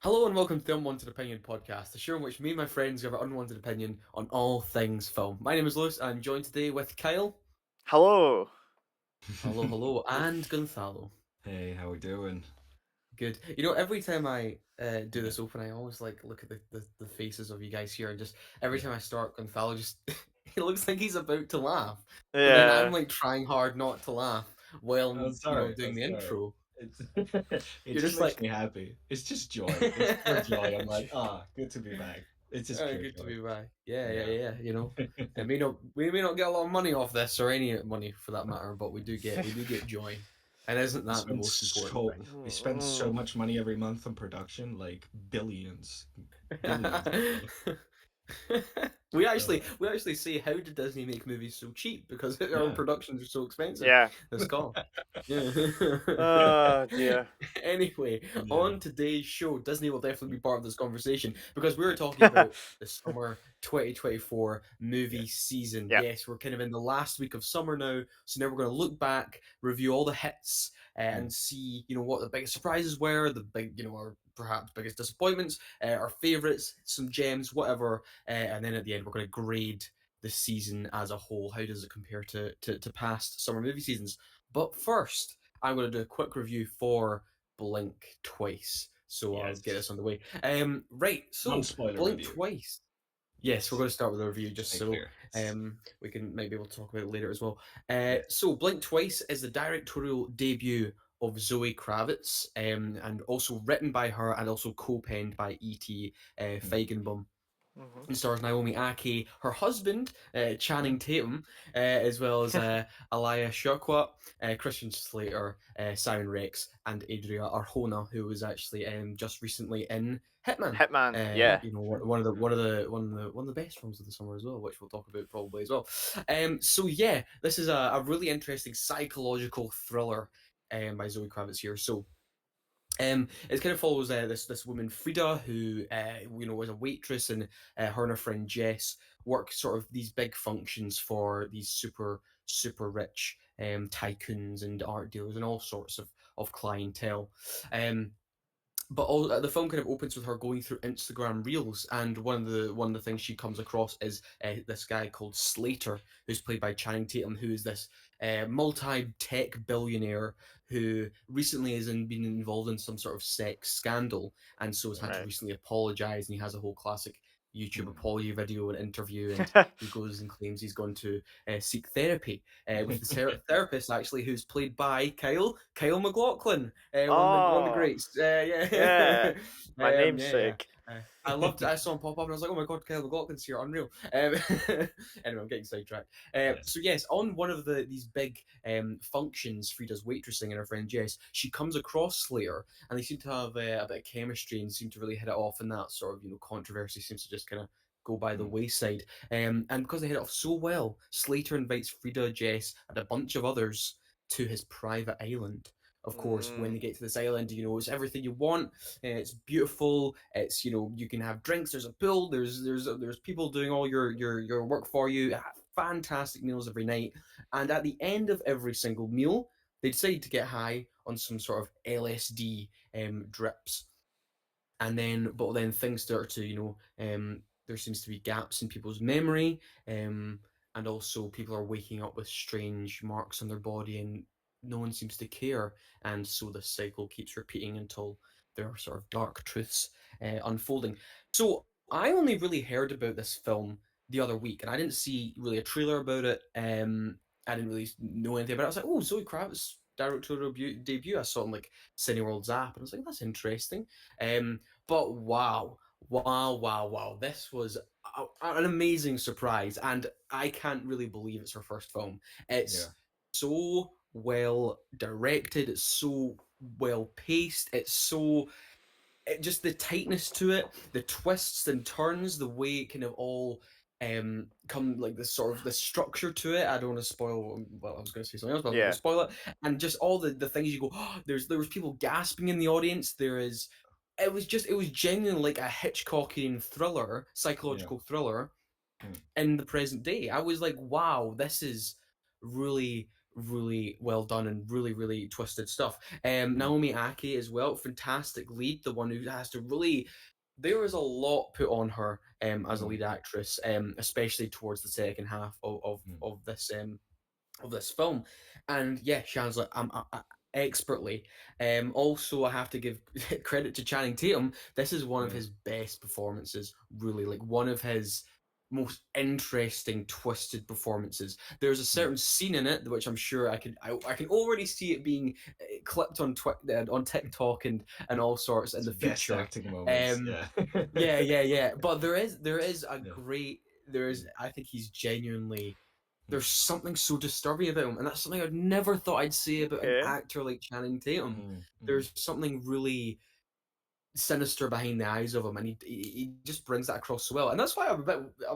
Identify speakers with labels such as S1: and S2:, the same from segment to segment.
S1: Hello and welcome to the Unwanted Opinion podcast, the show in which me and my friends give our unwanted opinion on all things film. My name is Lewis, and I'm joined today with Kyle.
S2: Hello.
S1: Hello, hello, and Gonzalo.
S3: Hey, how we doing?
S1: Good. You know, every time I do
S3: Yeah,
S1: this open, I always like look at the faces of you guys here, and just every
S3: yeah.
S1: time I start, Gonzalo just he looks like he's about to laugh, but then I'm
S2: Yeah.
S1: like trying hard not to laugh while
S3: I'm
S1: doing
S3: I'm
S1: the
S3: sorry.
S1: intro.
S3: It's it
S1: You're
S3: just
S1: just
S3: makes
S1: like,
S3: me happy. It's just joy. It's pure joy. I'm like, good to be back. It's just pure
S1: Good to
S3: joy.
S1: be back. Yeah, yeah,
S3: Yeah.
S1: yeah. We may not get a lot of money off this or any money for that matter, but we do get joy, and isn't
S3: We
S1: that the
S3: spend
S1: most important
S3: so
S1: thing?
S3: we spend so
S2: Mm.
S3: much money every month on production, like billions, bro.
S1: We
S3: Uh,
S1: actually say, how did Disney make movies so cheap? Because our
S3: yeah.
S1: productions are so expensive.
S2: Yeah.
S1: That's called. Yeah.
S2: Oh dear.
S1: Anyway,
S3: Yeah.
S1: on today's show, Disney will definitely be part of this conversation because we're talking about the summer 2024 movie
S2: Yes.
S1: season.
S2: Yeah.
S1: Yes, we're kind of in the last week of summer now, so now we're going to look back, review all the hits,
S3: Mm.
S1: and see, what the biggest surprises were, the big, our perhaps biggest disappointments, our favorites, some gems, whatever, and then at the end we're going to grade the season as a whole. How does it compare to past summer movie seasons? But first, I'm going to do a quick review for Blink Twice. So I'll get
S3: Yes.
S1: this on the way. Right, so
S3: Non-spoiler
S1: Blink
S3: review.
S1: Twice. Yes, we're
S3: Yes.
S1: going to start with a review
S3: Just
S1: just
S3: make
S1: so
S3: clear.
S1: we can maybe we'll talk about it later as well.
S3: Yes.
S1: So Blink Twice is the directorial debut of Zoe Kravitz, and also written by her and also co-penned by E.T.
S3: Mm.
S1: Feigenbaum.
S2: Mhm.
S1: It stars Naomi Aki, her husband, Channing Tatum, as well as Alaya Shawkat, Christian Slater, Simon Rex, and Adria Arjona, who was actually just recently in Hitman.
S2: Hitman. Yeah.
S1: One of the best films of the summer as well, which we'll talk about probably as well. So yeah, this is a really interesting psychological thriller by Zoe Kravitz here. So it kind of follows this woman Frida, who was a waitress, and her and her friend Jess work sort of these big functions for these super rich tycoons and art dealers and all sorts of clientele. Um, but the film kind of opens with her going through Instagram Reels, and one of the things she comes across is this guy called Slater, who's played by Channing Tatum, who is this multi-tech billionaire who recently been involved in some sort of sex scandal, and so has had to
S2: Right.
S1: recently apologize, and he has a whole classic YouTube
S3: Mm.
S1: apology video and interview, and he goes and claims he's going to seek therapy with the therapist actually, who's played by Kyle MacLachlan, one of the
S2: Oh.
S1: greats. Yeah.
S2: Yeah. My
S1: Yeah.
S2: namesake.
S1: I loved. I saw him pop up, and I was like, "Oh my god, Kyle MacLachlan's here! Unreal." Anyway, I'm getting sidetracked.
S3: Yes.
S1: So yes, on one of these big functions, Frida's waitressing and her friend Jess, she comes across Slater, and they seem to have a bit of chemistry and seem to really hit it off. And that sort of controversy seems to just kind of go by the
S3: Mm.
S1: wayside. And because they hit it off so well, Slater invites Frida, Jess, and a bunch of others to his private island. Of course, when
S2: Mm.
S1: they get to this island, it's everything you want. It's beautiful. It's you can have drinks. There's a pool. There's people doing all your work for you. Fantastic meals every night. And at the end of every single meal, they decide to get high on some sort of LSD drips, and then things start to there seems to be gaps in people's memory, and also people are waking up with strange marks on their body, and no one seems to care, and so the cycle keeps repeating until there are sort of dark truths unfolding. So I only really heard about this film the other week, and I didn't see really a trailer about it. I didn't really know anything about it. I was like, oh, Zoe Kravitz directorial debut. I saw it on like Cineworld's app, and I was like, that's interesting. um but wow, this was an amazing surprise, and I can't really believe it's her first film.
S3: Yeah.
S1: It's so well directed, it's so well paced, just the tightness to it, the twists and turns, the way it kind of all come, like the sort of the structure to it. I don't want to spoil. Well, I was going to say something else, but I'm not going
S2: Yeah.
S1: to spoil it. And just all the things you go, oh, there was people gasping in the audience. It was genuinely like a Hitchcockian thriller,
S3: Yeah.
S1: psychological thriller
S3: Mm.
S1: in the present day. I was like, wow, this is really. really well done and really, really twisted stuff.
S3: Mm,
S1: Naomi Aki as well, fantastic lead, the one who has to really. There is a lot put on her as a
S3: mm,
S1: lead actress, especially towards the second half
S3: mm,
S1: of this film, and yeah, she has like expertly. Also, I have to give credit to Channing Tatum. This is one of
S3: mm,
S1: his best performances. Really, like one of his most interesting, twisted performances. There's a
S3: mm.
S1: certain scene in it which I'm sure I can already see it being clipped on TikTok and all sorts in
S3: It's
S1: the
S3: best
S1: future.
S3: acting moments.
S1: Um,
S3: Yeah.
S1: yeah, yeah, yeah. But there is a
S3: Yeah.
S1: great there is
S3: Mm,
S1: I think he's genuinely
S3: mm,
S1: there's something so disturbing about him, and that's something I'd never thought I'd say about an
S2: Okay.
S1: actor like Channing Tatum.
S3: mm, mm,
S1: There's something really sinister behind the eyes of him, and he just brings that across so well. And that's why I'm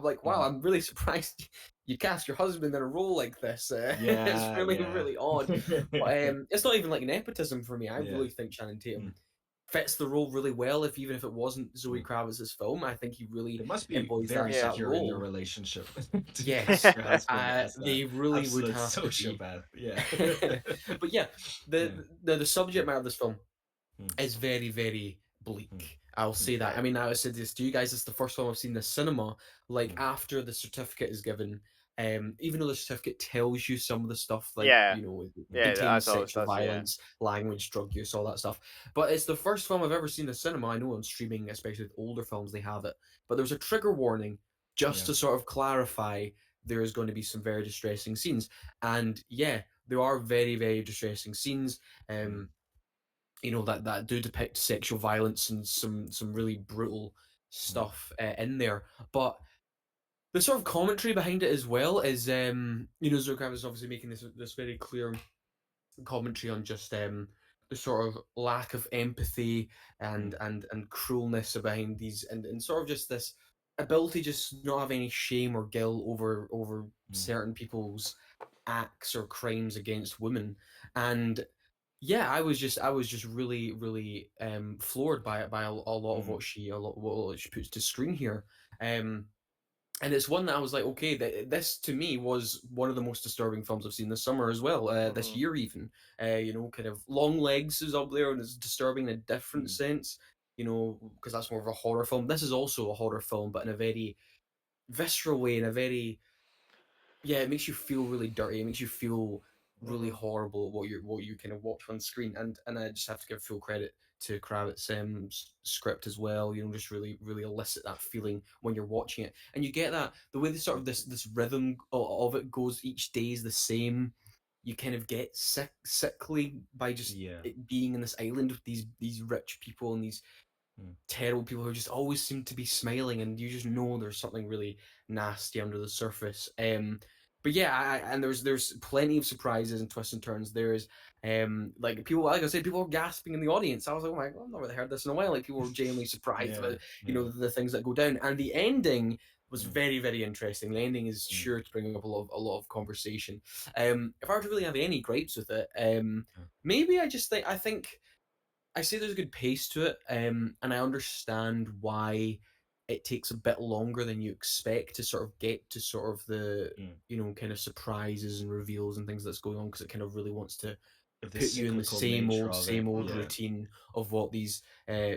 S1: like, wow,
S3: mm.
S1: I'm really surprised you cast your husband in a role like this. It's
S3: Yeah,
S1: really
S3: yeah.
S1: really odd, but it's not even like nepotism for me. I
S3: Yeah.
S1: really think Channing
S3: Mm.
S1: Tatum fits the role really well. If even if it wasn't Zoe
S3: Mm.
S1: Kravitz's film, I think he really
S3: They must be
S1: embodies
S3: very
S1: that
S2: Yeah.
S3: secure in their
S1: role.
S3: relationship to cast
S1: Yes,
S3: your husband as that
S1: they really would
S3: absolute
S1: have to be.
S3: sociopath. Yeah.
S1: But yeah,
S3: Yeah.
S1: the subject matter of this film
S3: Mm,
S1: is very, very
S3: mm,
S1: bleak. I'll
S3: mm,
S1: say that. I mean, I said this to you guys. It's the first time I've seen the cinema. Like
S3: mm,
S1: after the certificate is given, even though the certificate tells you some of the stuff, like
S2: Yeah.
S1: it
S2: Yeah.
S1: contains
S2: That's always
S1: sexual
S2: does. Yeah.
S1: violence, language, drug use, all that stuff. But it's the first film I've ever seen in the cinema. I know on streaming, especially with older films, they have it. But there's a trigger warning just
S3: yeah.
S1: to sort of clarify there is going to be some very distressing scenes. And yeah, there are very, very distressing scenes.
S3: Mm,
S1: Um, that do depict sexual violence and some really brutal
S3: mm,
S1: stuff in there. But the sort of commentary behind it as well is Zoe Kravitz is obviously making this very clear commentary on just the sort of lack of empathy
S3: mm,
S1: and cruelness behind these and sort of just this ability just not have any shame or guilt over
S3: mm,
S1: certain people's acts or crimes against women. And yeah, I was just really really floored by it by a lot of
S3: mm,
S1: what she puts to screen here. Um, and it's one that I was like, okay, this to me was one of the most disturbing films I've seen this summer as well, this
S2: Hmm.
S1: year even. Kind of Long Legs is up there and it's disturbing in a different
S3: mm,
S1: sense, because that's more of a horror film. This is also a horror film, but in a very visceral way, in a very yeah, it makes you feel really dirty. It makes you feel really
S2: Hmm.
S1: horrible what you kind of watch on screen. And I just have to give full credit to Kravitz's script as well. Just really really elicit that feeling when you're watching it, and you get that the way the sort of this rhythm of it goes each day is the same. You kind of get sickly by just
S3: yeah.
S1: it being in this island with these rich people and these
S3: Mm,
S1: terrible people who just always seem to be smiling, and you just know there's something really nasty under the surface. But yeah, and there's plenty of surprises and twists and turns. There's like people, like I said, people were gasping in the audience. I was like, oh my god, I've not really heard this in a while. Like people were genuinely surprised
S3: yeah.
S1: about
S3: Yeah.
S1: the things that go down, and the ending was
S3: Mm,
S1: very very interesting. The ending is
S3: mm,
S1: sure to bring up a lot of conversation. If I were to really have any gripes with it,
S3: yeah.
S1: maybe I think I say there's a good pace to it, and I understand why it takes a bit longer than you expect to sort of get to sort of the
S3: Mm.
S1: kind of surprises and reveals and things that's going on because it kind of really wants to
S3: The
S1: put you in the
S3: cyclical nature of it.
S1: same old
S3: Yeah.
S1: routine of what these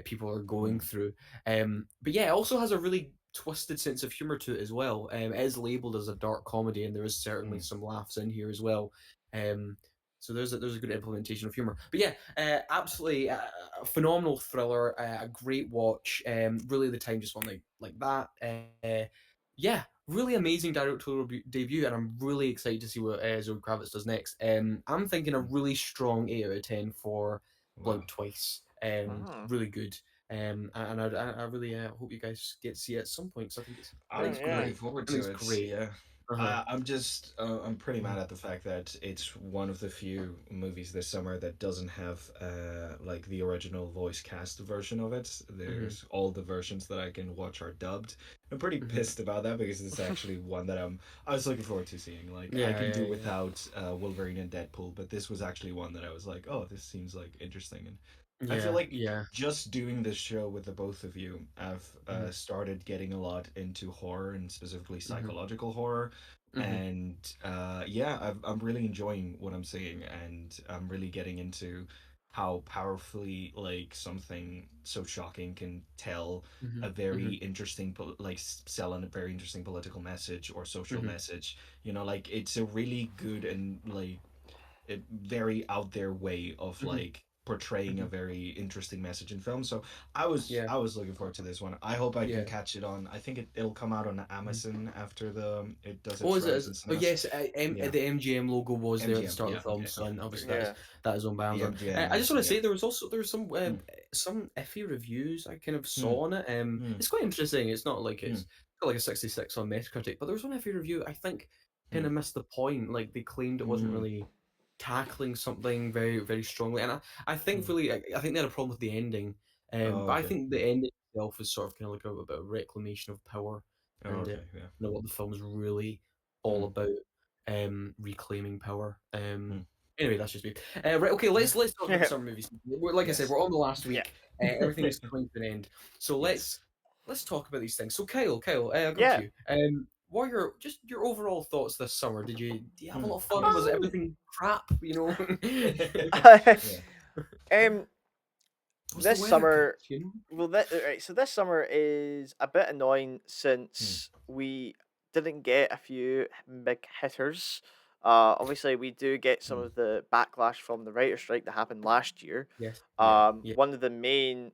S1: people are going
S3: Mm,
S1: through. But yeah, it also has a really twisted sense of humor to it as well. It is labeled as a dark comedy, and there is certainly
S3: mm,
S1: some laughs in here as well. Um, so there's a good implementation of humor. But yeah, absolutely a phenomenal thriller, a great watch. Really, the time just went like that. Yeah, really amazing directorial debut, and I'm really excited to see what Zoe Kravitz does next. I'm thinking a
S3: mm.
S1: really strong 8 out of 10 for
S3: Wow.
S1: Blink Twice.
S2: Hmm.
S1: Really good. And I really hope you guys get to see it at some point. So I think
S3: I'm
S1: it's
S2: Yeah.
S3: looking
S1: great.
S3: forward
S1: I think
S3: to
S1: it's
S3: it.
S1: great.
S3: Yeah.
S1: Uh-huh.
S3: I'm pretty
S1: Mhm.
S3: mad at the fact that it's one of the few movies this summer that doesn't have like the original voice cast version of it.
S1: Mhm.
S3: There's all the versions that I can watch are dubbed. I'm pretty
S1: Mhm.
S3: pissed about that because it's actually one that I was looking forward to seeing. Like I
S1: Yeah,
S3: can
S1: yeah,
S3: do
S1: yeah.
S3: without Wolverine and Deadpool, but this was actually one that I was like, oh, this seems like interesting. And I feel
S1: Yeah,
S3: like
S1: yeah.
S3: just doing this show with the both of you, I've
S1: Mhm.
S3: started getting a lot into horror and specifically
S1: Mhm.
S3: psychological horror.
S1: Mm-hmm.
S3: and yeah, I'm really enjoying what I'm seeing, and I'm really getting into how powerfully like something so shocking can tell
S1: Mm-hmm.
S3: a very
S1: Mm-hmm.
S3: interesting sell a very interesting political message or social
S1: Mm-hmm.
S3: message. You know, like it's a really good and like a very out there way of
S1: Mm-hmm.
S3: like portraying a
S1: Mm-hmm.
S3: very interesting message in film. So
S1: Yeah.
S3: I was looking forward to this one. I hope I can
S1: Yeah.
S3: catch it on. I think it'll come out on
S1: Mhm.
S3: Amazon after the it does
S1: Oh,
S3: its
S1: is it?
S3: rise in
S1: Oh,
S3: cinemas.
S1: yes.
S3: Yeah,
S1: The MGM logo was there at the
S3: MGM.
S1: start of
S3: Yeah,
S1: the film,
S3: yeah.
S1: so and
S3: There
S1: obviously
S3: you go.
S2: Yeah.
S1: that is owned by
S3: The
S1: Amazon.
S3: MGM
S1: I just want
S3: Amazon.
S1: to
S3: Yeah.
S1: say there was
S3: Hmm.
S1: some iffy reviews I kind of
S3: Hmm.
S1: saw on it.
S3: Hmm.
S1: It's quite interesting. It's not like
S3: Hmm.
S1: it's got like a 66 on Metacritic, but there was one iffy review I think kind
S3: Hmm.
S1: of missed the point. Like they claimed it wasn't
S3: Hmm.
S1: really tackling something very strongly, and I think
S3: Hmm.
S1: really I think they had a problem with the ending.
S3: Oh,
S1: But I
S3: okay.
S1: think the ending itself is sort of kind of like a bit of reclamation of power
S3: Oh,
S1: and
S3: okay. Yeah.
S1: what the film's really all
S3: Hmm.
S1: about, reclaiming power.
S3: Hmm.
S1: Anyway, that's just me. Right, okay,
S3: Yeah.
S1: let's talk about the
S2: Yeah.
S1: summer movies. Like I said,
S3: Yes.
S1: we're on the last
S2: Yeah.
S1: week. Everything is coming to an end, so
S3: Yes.
S1: let's talk about these things. So, Kyle, I'll come to
S2: Yeah.
S1: you. What are your overall thoughts this summer? Do you have a
S3: Hmm.
S1: lot of fun? Was
S3: Yes.
S2: Um.
S1: everything crap? You know,
S3: Yeah.
S2: um.
S1: was the
S2: This
S1: weather good?
S2: summer,
S1: You know,
S2: well, right. So this summer is a bit annoying
S3: Hmm.
S2: since we didn't get a few big hitters. Obviously, we do get some
S3: Hmm.
S2: of the backlash from the writer strike that happened last year.
S1: yes, yeah, yeah,
S2: One of the main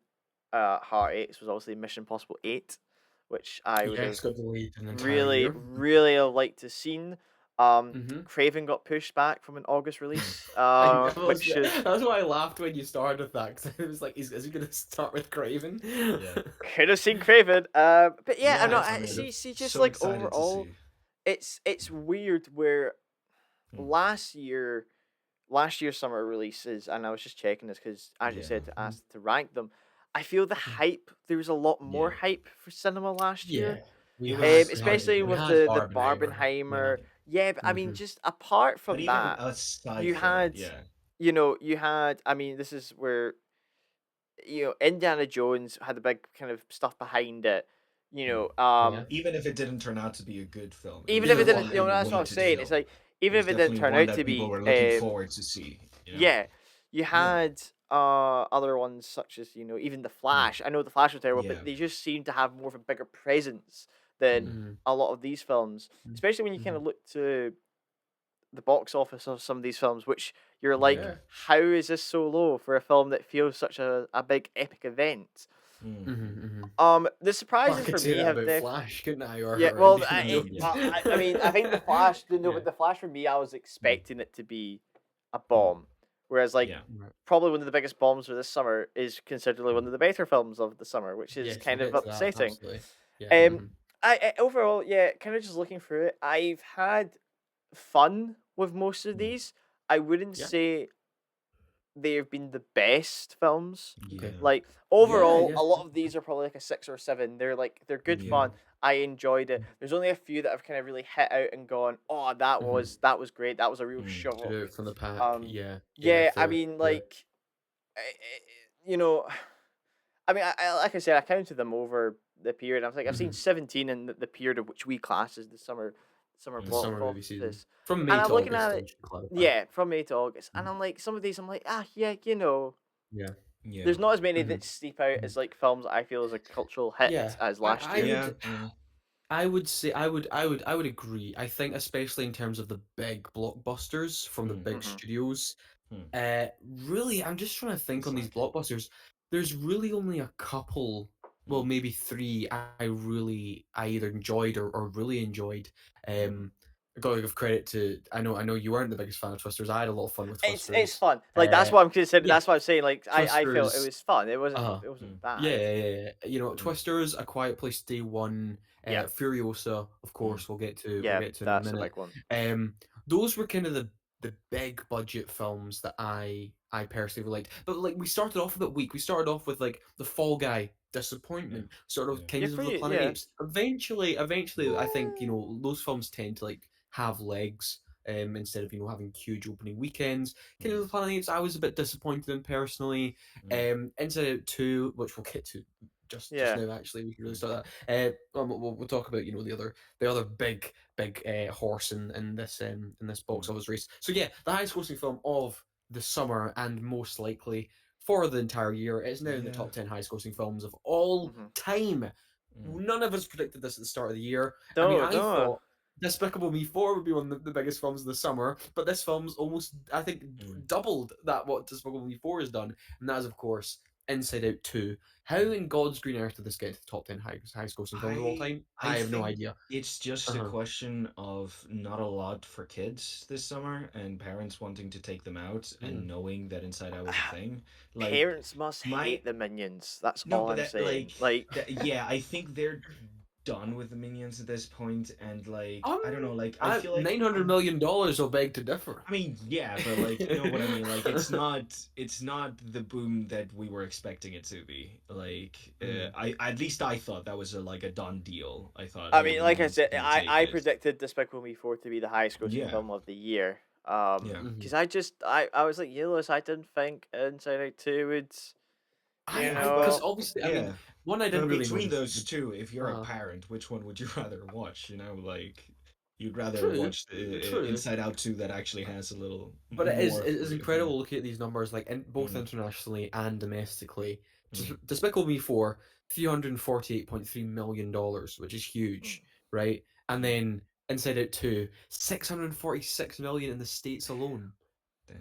S2: heartaches was obviously Mission Impossible 8, which I would have
S1: yes, got delayed an entire
S2: really,
S1: year.
S2: really have liked to seen.
S1: Mm-hmm.
S2: Craven got pushed back from an August
S3: Hmm.
S2: release,
S1: I know,
S2: which is
S1: that's why I laughed when you started with that because it was like, is he gonna start with Craven?
S3: Yeah.
S2: could have seen Craven. But yeah, I'm
S3: Yeah.
S2: not.
S3: I mean,
S2: See, just
S3: so
S2: like
S3: excited to
S2: overall,
S3: see.
S2: it's weird where
S3: Hmm.
S2: last year, last year's summer releases, and I was just checking this because, as you
S3: Yeah.
S2: said, to ask to rank them. I feel the hype. There was a lot more
S3: Yeah.
S2: hype for cinema last
S1: Yeah,
S2: year.
S3: It was hard to
S2: Especially
S1: we
S2: with
S1: had
S3: gauge.
S2: the
S1: Barbenheimer. Yeah.
S2: Barbenheimer. Yeah, but I mean,
S1: Mm-hmm.
S2: just apart
S3: But
S2: from
S3: even
S2: that,
S3: aside
S2: you
S3: from it,
S2: had,
S3: yeah.
S2: you had. I mean, this is where Indiana Jones had a big kind of stuff behind it.
S3: Hmm.
S1: Yeah.
S3: Even if it didn't turn out to be a good film, it
S2: Even
S3: was
S2: if it
S1: Even
S2: didn't,
S1: one,
S3: definitely a
S2: that's what I was
S3: weighted
S2: saying. It's
S3: film.
S2: like
S3: It
S2: even
S3: was
S2: if it didn't
S3: definitely
S2: turn
S3: one
S2: out
S3: that
S2: to
S3: people
S2: be,
S3: were looking forward to see. You know?
S2: yeah, you
S3: Yeah.
S2: had other ones such as even the
S3: Hmm.
S2: Flash. I know the Flash was terrible,
S3: Yeah.
S2: but they just seem to have more of a bigger presence than
S3: Hmm.
S1: mm-hmm.
S2: a lot of these films. Especially when you kind
S1: Mm-hmm.
S2: of look to the box office of some of these films, which you're like,
S3: Yeah.
S1: Yeah.
S2: how is this so low for a film that feels such a big epic event?
S3: Hmm.
S1: Mm-hmm. Mm-hmm.
S2: The
S1: Well, I
S2: surprises
S1: could
S2: for
S1: say
S2: me
S1: that
S2: have
S1: about
S2: def
S1: Flash, couldn't I?
S2: yeah,
S1: Or
S2: well,
S1: Indiana
S3: Yeah.
S1: Jones.
S2: I mean, I think the Flash, no,
S1: Yeah.
S2: but the Flash for me, I was
S3: Hmm.
S2: expecting it to be a
S3: Hmm.
S2: bomb, whereas like
S3: Yeah.
S1: Right.
S2: probably one of the biggest bombs for this summer is considerably one
S3: Hmm.
S2: of the better films of the summer, which is
S1: Yes, we'll
S2: kind of
S1: get to that.
S2: upsetting.
S1: Absolutely. Yeah.
S2: Um,
S1: Mm-hmm.
S2: I overall, yeah, kind of just looking through it, I've had fun with most of
S3: Hmm.
S2: these. I wouldn't
S1: Yeah.
S2: say they've been the best films.
S1: Okay.
S3: Yeah.
S2: Like
S1: Yeah.
S2: overall,
S1: Yeah.
S2: a lot of these are probably like a 6 or 7. They're good
S3: Yeah.
S2: fun.
S1: Mm-hmm.
S2: I enjoyed it. There's only a few that have kind of really hit out and gone, oh,
S1: Mm-hmm.
S2: that was great. That was a real
S3: Hmm.
S2: show
S1: Stood
S2: off.
S1: out from the pack.
S2: Um,
S1: Yeah. Yeah.
S2: yeah, I
S1: Fair.
S2: mean,
S1: Fair.
S2: like, you know, I mean, like I said, I counted them over the period. I was like, I've seen
S1: Mm-hmm.
S2: 17 in the period of which we class as the summer
S1: The
S3: Hmm.
S2: box
S1: summer movie season
S2: office,
S1: from
S2: and
S1: May
S2: I'm
S1: to
S2: looking
S1: August.
S2: at
S1: I
S2: it,
S1: should clarify.
S2: yeah, from May to August, and
S1: Mhm.
S2: I'm like, some of these, I'm like, yeah,
S1: Yeah.
S2: there's
S3: Yeah.
S2: not as many
S1: Mm-hmm.
S2: that steep out
S1: Mm-hmm.
S2: as like films that I feel is a cultural hit
S1: Yeah.
S2: as last
S1: I
S2: year.
S3: Yeah.
S1: would.
S3: Yeah.
S1: I would say I would agree. I think especially in terms of the big blockbusters from the
S3: Hmm.
S1: big
S2: Hmm.
S1: studios.
S3: Hmm.
S1: Really, I'm just trying to think
S3: It's
S1: on these
S3: like.
S1: blockbusters. There's really only a couple, well,
S3: Hmm.
S1: maybe three. I either enjoyed or really enjoyed.
S3: Hmm.
S1: I gotta give credit to. I know you weren't the biggest fan of Twisters. I had a lot of fun with
S2: It's
S1: Twisters.
S2: fun. Like that's
S1: Uh,
S2: what I'm considering.
S1: yeah,
S2: That's what I'm saying. Like I felt it
S1: Twisters.
S2: was fun.
S1: Uh,
S2: It
S3: Hmm.
S2: wasn't
S1: yeah,
S2: bad.
S1: yeah, yeah, yeah. You know,
S3: Hmm.
S1: Twisters, A Quiet Place Day One,
S2: Yeah,
S1: Furiosa, of
S3: Hmm.
S1: course, we'll
S2: yeah,
S1: get to in a
S2: that's a
S1: minute.
S2: big one.
S1: Um, those were kind of the big budget films that I personally liked. But like we started off with it weak. We started off with like The Fall Guy,
S3: Yeah.
S1: disappointment, sort of
S3: Yeah.
S2: Yeah,
S1: Kings of
S2: for
S1: the
S2: you,
S1: Planet
S2: yeah.
S1: Apes. Eventually, I think those films tend to like have legs. Instead of having huge opening weekends, Kings
S3: Hmm.
S1: of the Planet Apes, I was a bit disappointed in personally.
S3: Hmm.
S1: Inside Out 2, which we'll get to just
S2: Yeah.
S1: now. Actually, we can really
S3: Mm.
S1: start that. We'll talk about the other big horse in this box
S3: Mm.
S1: office race. So yeah, the highest grossing film of the summer and most likely for the entire year. It's now in the
S3: Yeah.
S1: top 10 highest grossing films of all
S2: Mm-hmm.
S1: time.
S3: Mm.
S1: None of us predicted this at the start of the year. I mean,
S2: No,
S1: I
S2: no.
S1: thought Despicable Me 4 would be one of the biggest films of the summer, but this film's almost, I think,
S3: Mm.
S1: doubled that what Despicable Me 4 has done, and that is, of course, Inside Out 2. How in God's green earth did this get into the top 10 highest grossing films of all time?
S3: I
S1: I have no
S3: think
S1: idea.
S3: it's just a
S1: Uh-huh.
S3: question of not a lot for kids this summer and parents wanting to take them out and
S1: Mm.
S3: knowing that Inside Out was a thing. Like
S2: Parents must
S3: my
S2: hate the Minions. That's
S3: no,
S2: all
S3: but
S2: I'm
S3: that
S2: saying. Like,
S3: yeah, I think they're done with the minions at this point and like I don't know, like I feel like
S1: $900 million will beg to differ.
S3: I mean, yeah, but like you know what I mean. Like it's not the boom that we were expecting it to be. Like
S1: Mm.
S3: I at least I thought that was like a done deal. I thought
S2: I mean, like
S3: everyone
S2: I
S3: was
S2: said,
S3: gonna
S2: I
S3: take
S2: I
S3: it.
S2: predicted Despicable Me 4 to be the highest grossing
S3: Yeah,
S2: film of the year.
S3: yeah.
S2: Because
S1: Mhm.
S2: I was like, Lewis, I didn't think Inside Out 2 would, you
S1: Because
S3: But
S2: know.
S1: obviously, I mean,
S3: yeah,
S1: one I
S3: but
S1: didn't really know
S3: between those two, if you're a
S1: uh,
S3: parent, which one would you rather watch? You know, like you'd rather
S1: true,
S3: watch
S1: true.
S3: Inside Out 2 that actually has a little
S1: But it is
S3: more
S1: it is
S3: for you.
S1: incredible looking at these numbers, like both
S3: Mm,
S1: internationally and domestically.
S3: mm,
S1: Despicable Me 4, $348.3 million, which is
S2: Mm.
S1: huge, right? And
S3: mm.
S1: then Inside Out 2, 646 million in the States alone.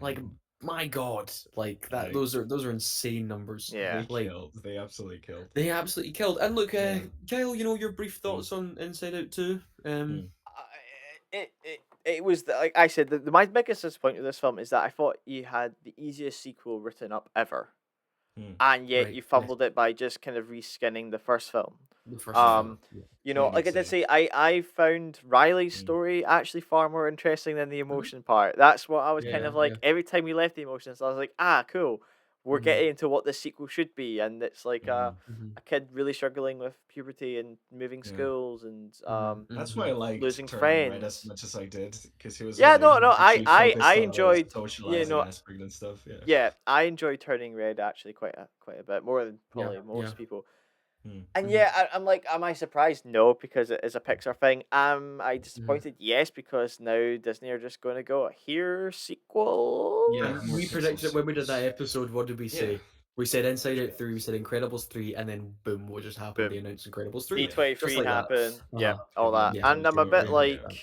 S1: Like,
S3: Damn.
S1: my God, like that.
S3: Like
S1: Those are insane numbers.
S2: Yeah.
S3: they
S1: Like,
S3: killed. They absolutely killed.
S1: they absolutely killed. And look,
S3: Yeah.
S1: Kyle, your brief
S3: Mm,
S1: thoughts on Inside Out 2.
S3: mm,
S2: It was like I said, my biggest disappointment with this film is that I thought you had the easiest sequel written up ever,
S3: mm.
S2: and yet
S1: Right.
S2: you
S1: Yes.
S2: fumbled it by just kind of reskinning the first film.
S1: The first
S3: Yeah.
S1: film.
S2: Um,
S1: Yeah.
S2: like
S3: Playing
S2: I
S3: it
S2: did
S3: safe.
S2: say, I found Riley's
S3: Mm,
S2: story actually far more interesting than the
S1: Mhm.
S2: emotion part. That's what I was kind
S1: Yeah.
S2: of
S1: Yeah.
S2: like every time we left the emotions. I was like, ah, cool. We're
S1: Mhm.
S2: getting into what the sequel should be, and it's like
S3: mm,
S1: Mhm.
S2: a kid really struggling with puberty and moving
S3: yeah.
S2: schools and
S1: Mhm.
S3: That's why I
S1: Mhm.
S3: liked
S2: losing
S3: Turning Red as
S2: friends.
S3: much as I did, because he was
S2: Yeah, no,
S3: like
S2: no,
S3: actually
S2: I
S3: focused on the
S2: enjoyed, you
S3: socializing
S2: know,
S3: aspect and stuff. Yeah.
S2: yeah, I enjoyed Turning Red actually quite a bit more than
S1: Yeah.
S2: probably
S1: Yeah.
S2: most people.
S3: Mm,
S2: And
S1: Mhm.
S2: yeah, I'm like, am I surprised? No, because it is a Pixar thing. Am I
S1: Mhm.
S2: disappointed? Yes, because now Disney are just going to go here sequel.
S3: yeah.
S1: And
S3: More
S1: we
S3: Pixar
S1: predicted when we did that
S3: sequels.
S1: episode. What did we
S3: Yeah.
S1: say? We said Inside Out 3. We said Incredibles 3, and then boom, what just happened? They
S2: Boom.
S1: announced Incredibles 3,
S3: Yeah.
S1: just
S2: D23
S1: like that.
S2: happen. Yep, all that.
S1: Yeah.
S2: And
S3: 2024. Yeah.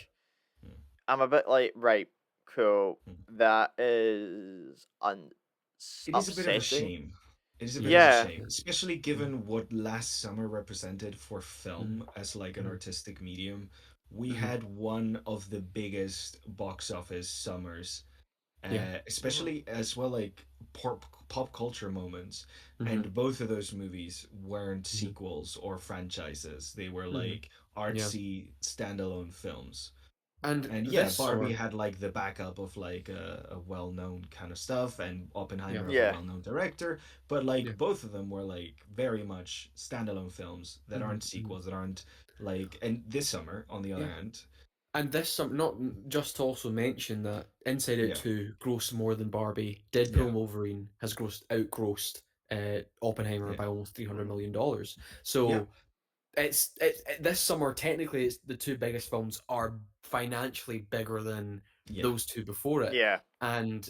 S2: I'm a bit like, right, cool.
S3: Mm.
S2: That is
S3: It is a bit of a
S2: upsetting.
S3: shame. It is a bit of a
S2: Yeah.
S3: shame, especially
S1: Mhm.
S3: given what last summer represented for
S1: Mhm.
S3: film as like an
S1: Mhm.
S3: artistic medium. We
S1: Mhm.
S3: had one of the biggest box office summers,
S1: Yeah.
S2: Mhm.
S3: especially as well like pop culture moments.
S1: Mhm.
S3: And both of those movies weren't
S1: Mhm.
S3: sequels or franchises. They were
S1: Mhm.
S3: like
S1: Yeah.
S3: artsy standalone films.
S1: And
S3: And yeah,
S1: this
S3: Barbie
S1: summer,
S3: had like the backup of like a well-known kind of stuff, and
S1: yeah.
S3: Oppenheimer of a
S2: Yeah.
S3: well-known director. But
S1: Yeah.
S3: like both of them were like very much standalone films that
S1: Mhm.
S3: aren't
S1: Mhm.
S3: sequels, that aren't like. And this summer, on the other
S1: Yeah.
S3: hand,
S1: And this summer, not just to also mention that Inside Out
S3: yeah,
S1: 2 grossed more than Barbie.
S3: yeah,
S1: Deadpool Wolverine has outgrossed Oppenheimer
S3: yeah,
S1: by almost $300
S2: Mm.
S1: million.
S3: yeah,
S1: So this summer, technically, it's the two biggest films are financially bigger than
S3: yeah,
S1: those two before it.
S2: Yeah.
S1: And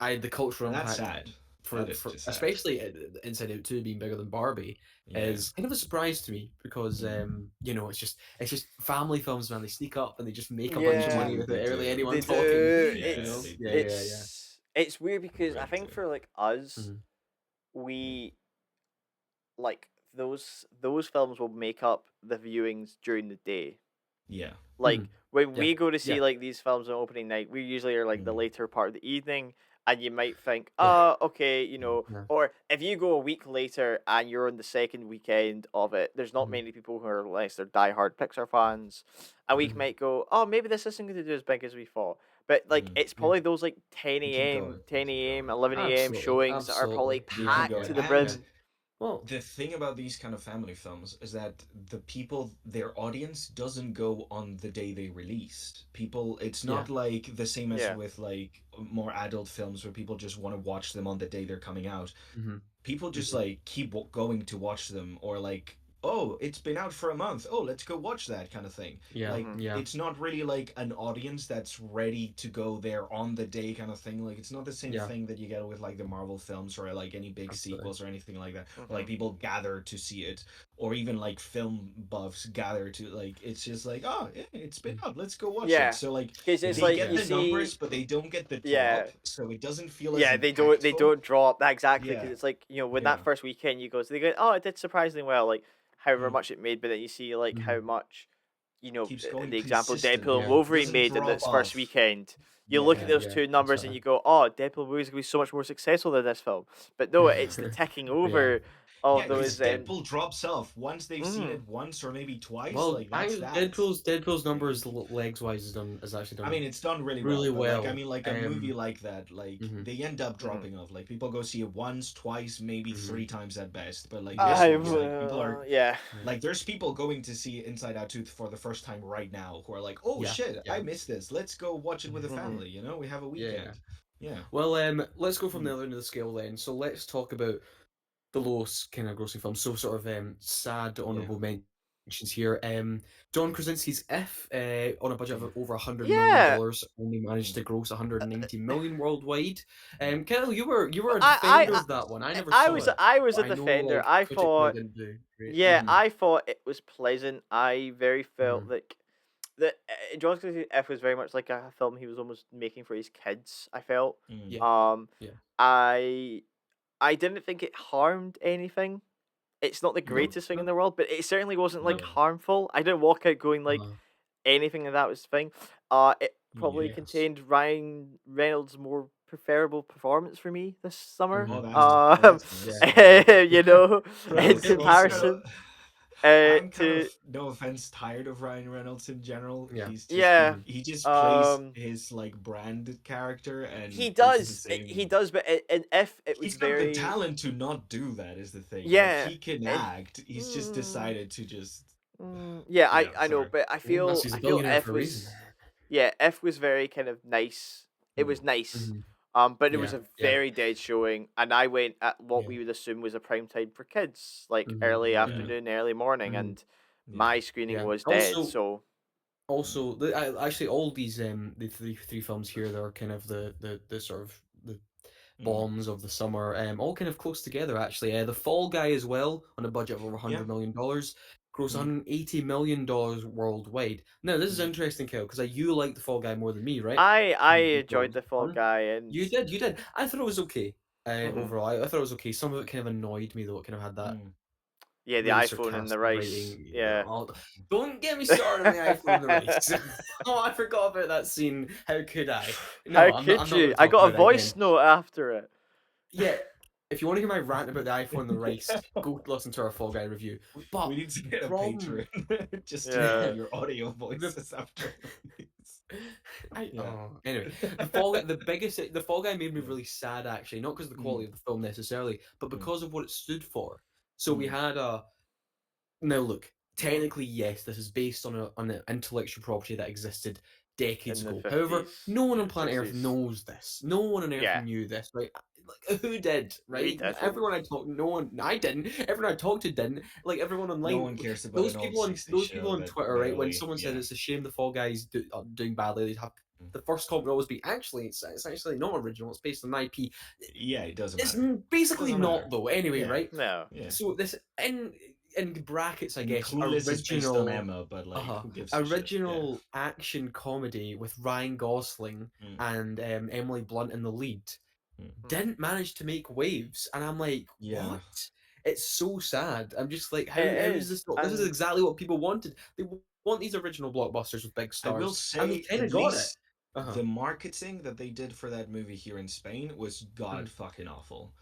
S1: the cultural
S3: and that's
S1: impact
S3: sad.
S1: for
S3: That is
S1: for
S3: just sad.
S1: especially Inside Out 2 being bigger than Barbie
S3: Yeah,
S1: is kind of a surprise to me because
S3: mm.
S1: it's just family films, man. They sneak up and they just make a
S3: They
S1: bunch of
S2: Yeah.
S1: money
S3: do,
S1: without
S3: they
S1: really
S3: do.
S1: anyone
S2: They
S1: talking.
S2: do.
S3: Yeah,
S1: You know?
S3: they
S1: Yeah,
S3: do.
S1: yeah, yeah.
S2: It's weird because I
S3: Really
S2: think
S3: do.
S2: for like us,
S1: Mhm.
S3: Mm.
S2: we like those films will make up the viewings during the day.
S3: Yeah.
S2: Like
S1: Mhm.
S2: when
S1: Yeah,
S2: we go to
S1: yeah,
S2: see like these films on opening night, we usually are like the
S3: Mm.
S2: later part of the evening, and you might think,
S1: yeah,
S2: oh, okay,
S3: Mm.
S1: yeah.
S2: or if you go a week later and you're on the second weekend of it, there's not
S1: Mhm.
S2: many people who are unless they're diehard Pixar fans, and we
S1: Mhm.
S2: might go, oh, maybe this isn't going to do as big as we thought. But like
S3: Mm.
S2: it's
S1: Yeah.
S2: probably those like 10
S3: You keep
S2: a.m.,
S3: going. You
S2: 10
S3: keep
S2: a.m.,
S3: going.
S2: 11 a.m.
S1: Absolutely,
S2: showings that are probably
S1: absolutely.
S3: You
S1: Yeah,
S3: keep
S2: packed
S1: yeah,
S2: to
S3: going.
S2: the
S1: yeah.
S3: And
S2: brim.
S1: Well,
S3: the thing about these kind of family films is that the people, their audience doesn't go on the day they released. People, it's
S1: yeah.
S3: not like the same as
S2: Yeah.
S3: with like more adult films where people just want to watch them on the day they're coming out.
S1: Hmm.
S3: People just
S1: Hmm.
S3: like keep going to watch them, or like, oh, it's been out for a month, oh, let's go watch that kind of thing.
S1: Yeah,
S3: Like,
S2: Hmm.
S1: yeah.
S3: it's not really like an audience that's ready to go there on the day kind of thing. Like, it's not the same
S1: Yeah,
S3: thing that you get with like the Marvel films or like any big
S1: absolutely.
S3: sequels or anything like that, where
S2: Hmm.
S3: like people gather to see it, or even like film buffs gather to, like, it's just like, oh yeah, it's been
S1: Mm.
S3: out, let's go watch it.
S2: Yeah,
S3: So like
S2: because it's
S1: Yeah,
S3: they
S2: like
S3: get
S2: you
S1: yeah.
S3: the
S2: see,
S3: numbers but they don't get the
S2: yeah,
S3: drop, so it doesn't feel as
S2: yeah, they
S3: impactful.
S2: don't draw up that exactly because
S3: Yeah,
S2: it's like, when that
S3: yeah.
S2: first weekend you go, so they go, oh, it did surprisingly well, like however
S3: Mm.
S2: much it made, but then you see like how
S1: Mhm.
S2: much,
S3: Keeps going
S2: the example Deadpool and
S3: consistent,
S1: Yeah,
S2: Wolverine
S3: doesn't
S2: made in
S3: drop
S2: its first
S3: off.
S2: weekend. You look at
S3: Yeah.
S2: those
S1: yeah,
S2: two numbers and
S1: absolutely.
S2: you go, oh, Deadpool Wolverine is gonna be so much more successful than this film. But no, it's the ticking
S1: Yeah,
S2: over of
S3: Yeah, because
S2: those.
S3: Deadpool drops off once they've seen
S2: Mm,
S3: it once or maybe twice.
S1: well,
S3: Like,
S1: I
S3: that's that.
S1: Deadpool's
S3: Yeah.
S1: numbers legs wise is actually
S3: I
S1: done
S3: mean, it's done really well,
S1: really
S3: but like, I
S1: well.
S3: mean, like a movie like that, like
S1: Mhm,
S3: they end up
S2: mhm.
S3: dropping off. Like, people go see it once, twice, maybe
S1: mhm.
S3: three times at best. But like this
S2: I
S3: one,
S1: Yeah,
S3: like people are
S2: yeah.
S1: yeah,
S3: like, there's people going to see Inside Out 2 for the first time right now who are like, oh
S1: yeah,
S3: shit, I
S1: yeah.
S3: missed this. Let's go watch it with the
S1: Mhm.
S2: Mhm.
S3: family. You know, we have a
S1: Yeah, yeah.
S3: weekend. Yeah.
S1: Well, let's go from
S3: Mm.
S1: the other end of the scale then. So let's talk about the lowest kind of grossing films. So sort of sad
S3: Yeah.
S1: honorable mentions here. John Krasinski's If, on a budget of
S3: Mm.
S1: over
S2: Yeah.
S1: $100 million, only managed
S3: Mm.
S1: to gross 180 million worldwide.
S3: Mm.
S1: Kendall, you were a
S2: I,
S1: defender
S2: I
S1: of that one. I never
S2: I
S1: saw
S2: was
S1: it,
S2: I was
S1: but
S2: a
S1: I know
S2: defender.
S1: like
S2: I
S1: critically it
S2: thought,
S1: didn't do great.
S2: yeah,
S1: Hmm.
S2: I thought it was pleasant. I very felt
S1: Hmm.
S2: like that John Krasinski F was very much like a film he was almost making for his kids. I felt.
S3: Mm.
S1: Yeah,
S2: Um,
S1: yeah,
S2: I I didn't think it harmed anything. It's not the
S1: no,
S2: greatest thing in
S1: no,
S2: the world, but it certainly wasn't like
S1: no.
S3: Yeah.
S2: harmful. I didn't walk out going like
S1: Uh,
S2: anything of that was the thing. It probably
S3: Yeah.
S1: yes.
S2: contained Ryan Reynolds' more preferable performance for me this summer.
S3: Oh,
S1: Hmm. Hmm.
S3: that's
S1: Yeah,
S3: nice. Yeah.
S2: You know,
S3: I'm
S2: in
S3: still kind of
S2: comparison,
S3: I'm kind
S2: to
S3: of, no offense, tired of Ryan Reynolds in general.
S1: yeah.
S3: He's just
S2: yeah,
S1: Hmm.
S3: he just plays
S2: um,
S3: his like brand character,
S2: he
S3: and it's the
S2: does, he
S3: same.
S2: does, but in If it was
S3: He's got the
S2: very,
S3: talent to not do that is the thing. Like,
S2: yeah,
S3: he can
S2: and
S3: act. He's just
S2: mm,
S3: decided to just,
S2: yeah,
S3: yeah,
S2: I know,
S3: sorry.
S2: but
S1: Well, that's he's a
S2: I feel
S1: billionaire
S2: F
S1: for a reason.
S2: was, yeah, F was very kind of nice. It
S3: Mm.
S2: was nice.
S1: Hmm.
S2: But it was
S1: Yeah,
S2: a
S1: yeah,
S2: very dead showing, and I went at what
S1: yeah.
S2: we would assume was a prime time for kids, like
S1: Hmm.
S2: early
S3: Yeah.
S1: Hmm.
S2: afternoon, early morning,
S1: Hmm.
S2: and
S3: Yeah.
S2: my screening
S1: Yeah.
S2: was dead.
S1: Also,
S2: So
S3: Mm.
S1: actually all these the three films here, they're kind of the sort of the
S3: Mm.
S1: bombs of the summer, all kind of close together actually. The Fall Guy as well, on a budget of over
S3: Yeah.
S1: $100 million, grossed
S3: Mm.
S1: $180 million worldwide. Now this is
S3: Mm.
S1: interesting, Kel, because you like the Fall Guy more than me, right?
S2: I
S3: Mm.
S1: You thought it
S2: enjoyed
S1: was
S2: the Fall
S1: fun.
S2: Guy, and
S1: You did. I thought it was okay.
S2: mhm.
S1: Overall, I thought it was okay. Some of it kind of annoyed me though. It kind of had that
S3: Mm.
S2: Yeah, the
S1: really
S2: iPhone and the
S1: sarcastic
S2: rice.
S1: writing.
S2: Yeah.
S1: Don't get me started on the iPhone and the rice. Oh, I forgot about that scene. How could I?
S2: How
S1: No, I'm not. I'm
S2: could
S1: not going
S2: you?
S1: to
S2: I
S1: talk
S2: got a
S1: about that
S2: voice
S1: again.
S2: note after it.
S1: Yeah, if you want to hear my rant about the iPhone and the rice, go listen to our Fall Guy review.
S3: We
S1: But
S3: need to get a
S1: from
S3: Patreon just to hear
S2: Yeah.
S3: your audio
S1: the
S3: voices after movies. Yeah.
S1: anyway, the Fall Guy made me
S3: Yeah.
S1: really sad actually, not because of the
S3: Mm.
S1: quality of the film necessarily, but
S3: Mm.
S1: because of what it stood for. So we
S3: Mm.
S1: had a Now, look, technically, yes, this is based on an intellectual property that existed decades
S2: In the
S1: ago. However, no one on planet Earth
S2: 60s.
S1: knows this. No one on Earth
S2: Yeah.
S1: knew this, right? Like, who did,
S2: We
S1: right?
S2: didn't.
S1: Everyone I talked, no one, I didn't. Everyone I talked to didn't. Like everyone
S3: No
S1: online,
S3: one cares about an old 60s
S1: those people
S3: show
S1: on
S3: that
S1: Twitter, right? When
S3: barely,
S1: someone says
S3: yeah.
S1: it's a shame the Fall Guys doing badly, they'd have
S3: Mm.
S1: the first comment would always be, actually, it's actually not original. It's based on IP.
S3: Yeah, it doesn't
S1: It's
S3: matter.
S1: basically
S3: Doesn't
S1: not
S3: matter.
S1: though. Anyway,
S3: Yeah.
S1: right?
S2: No.
S3: Yeah.
S1: So this in brackets, I
S3: And
S1: guess,
S3: Clueless is based on Emma, but like,
S1: uh
S3: who gives a shit? Yeah.
S1: original action comedy with Ryan Gosling
S3: Mm.
S1: and Emily Blunt in the lead
S3: Mm.
S2: Mhm.
S1: didn't manage to make waves, and I'm like,
S3: Yeah.
S1: what? It's so sad. I'm just like, how
S2: It
S1: is
S2: is.
S1: this not? This is
S2: And
S1: exactly what people wanted. They want these original blockbusters with big
S3: I will
S1: stars, and they
S3: say,
S1: kind
S3: at
S1: of got it.
S3: least
S1: Uh huh.
S3: the marketing that they did for that movie here in Spain was god fucking awful.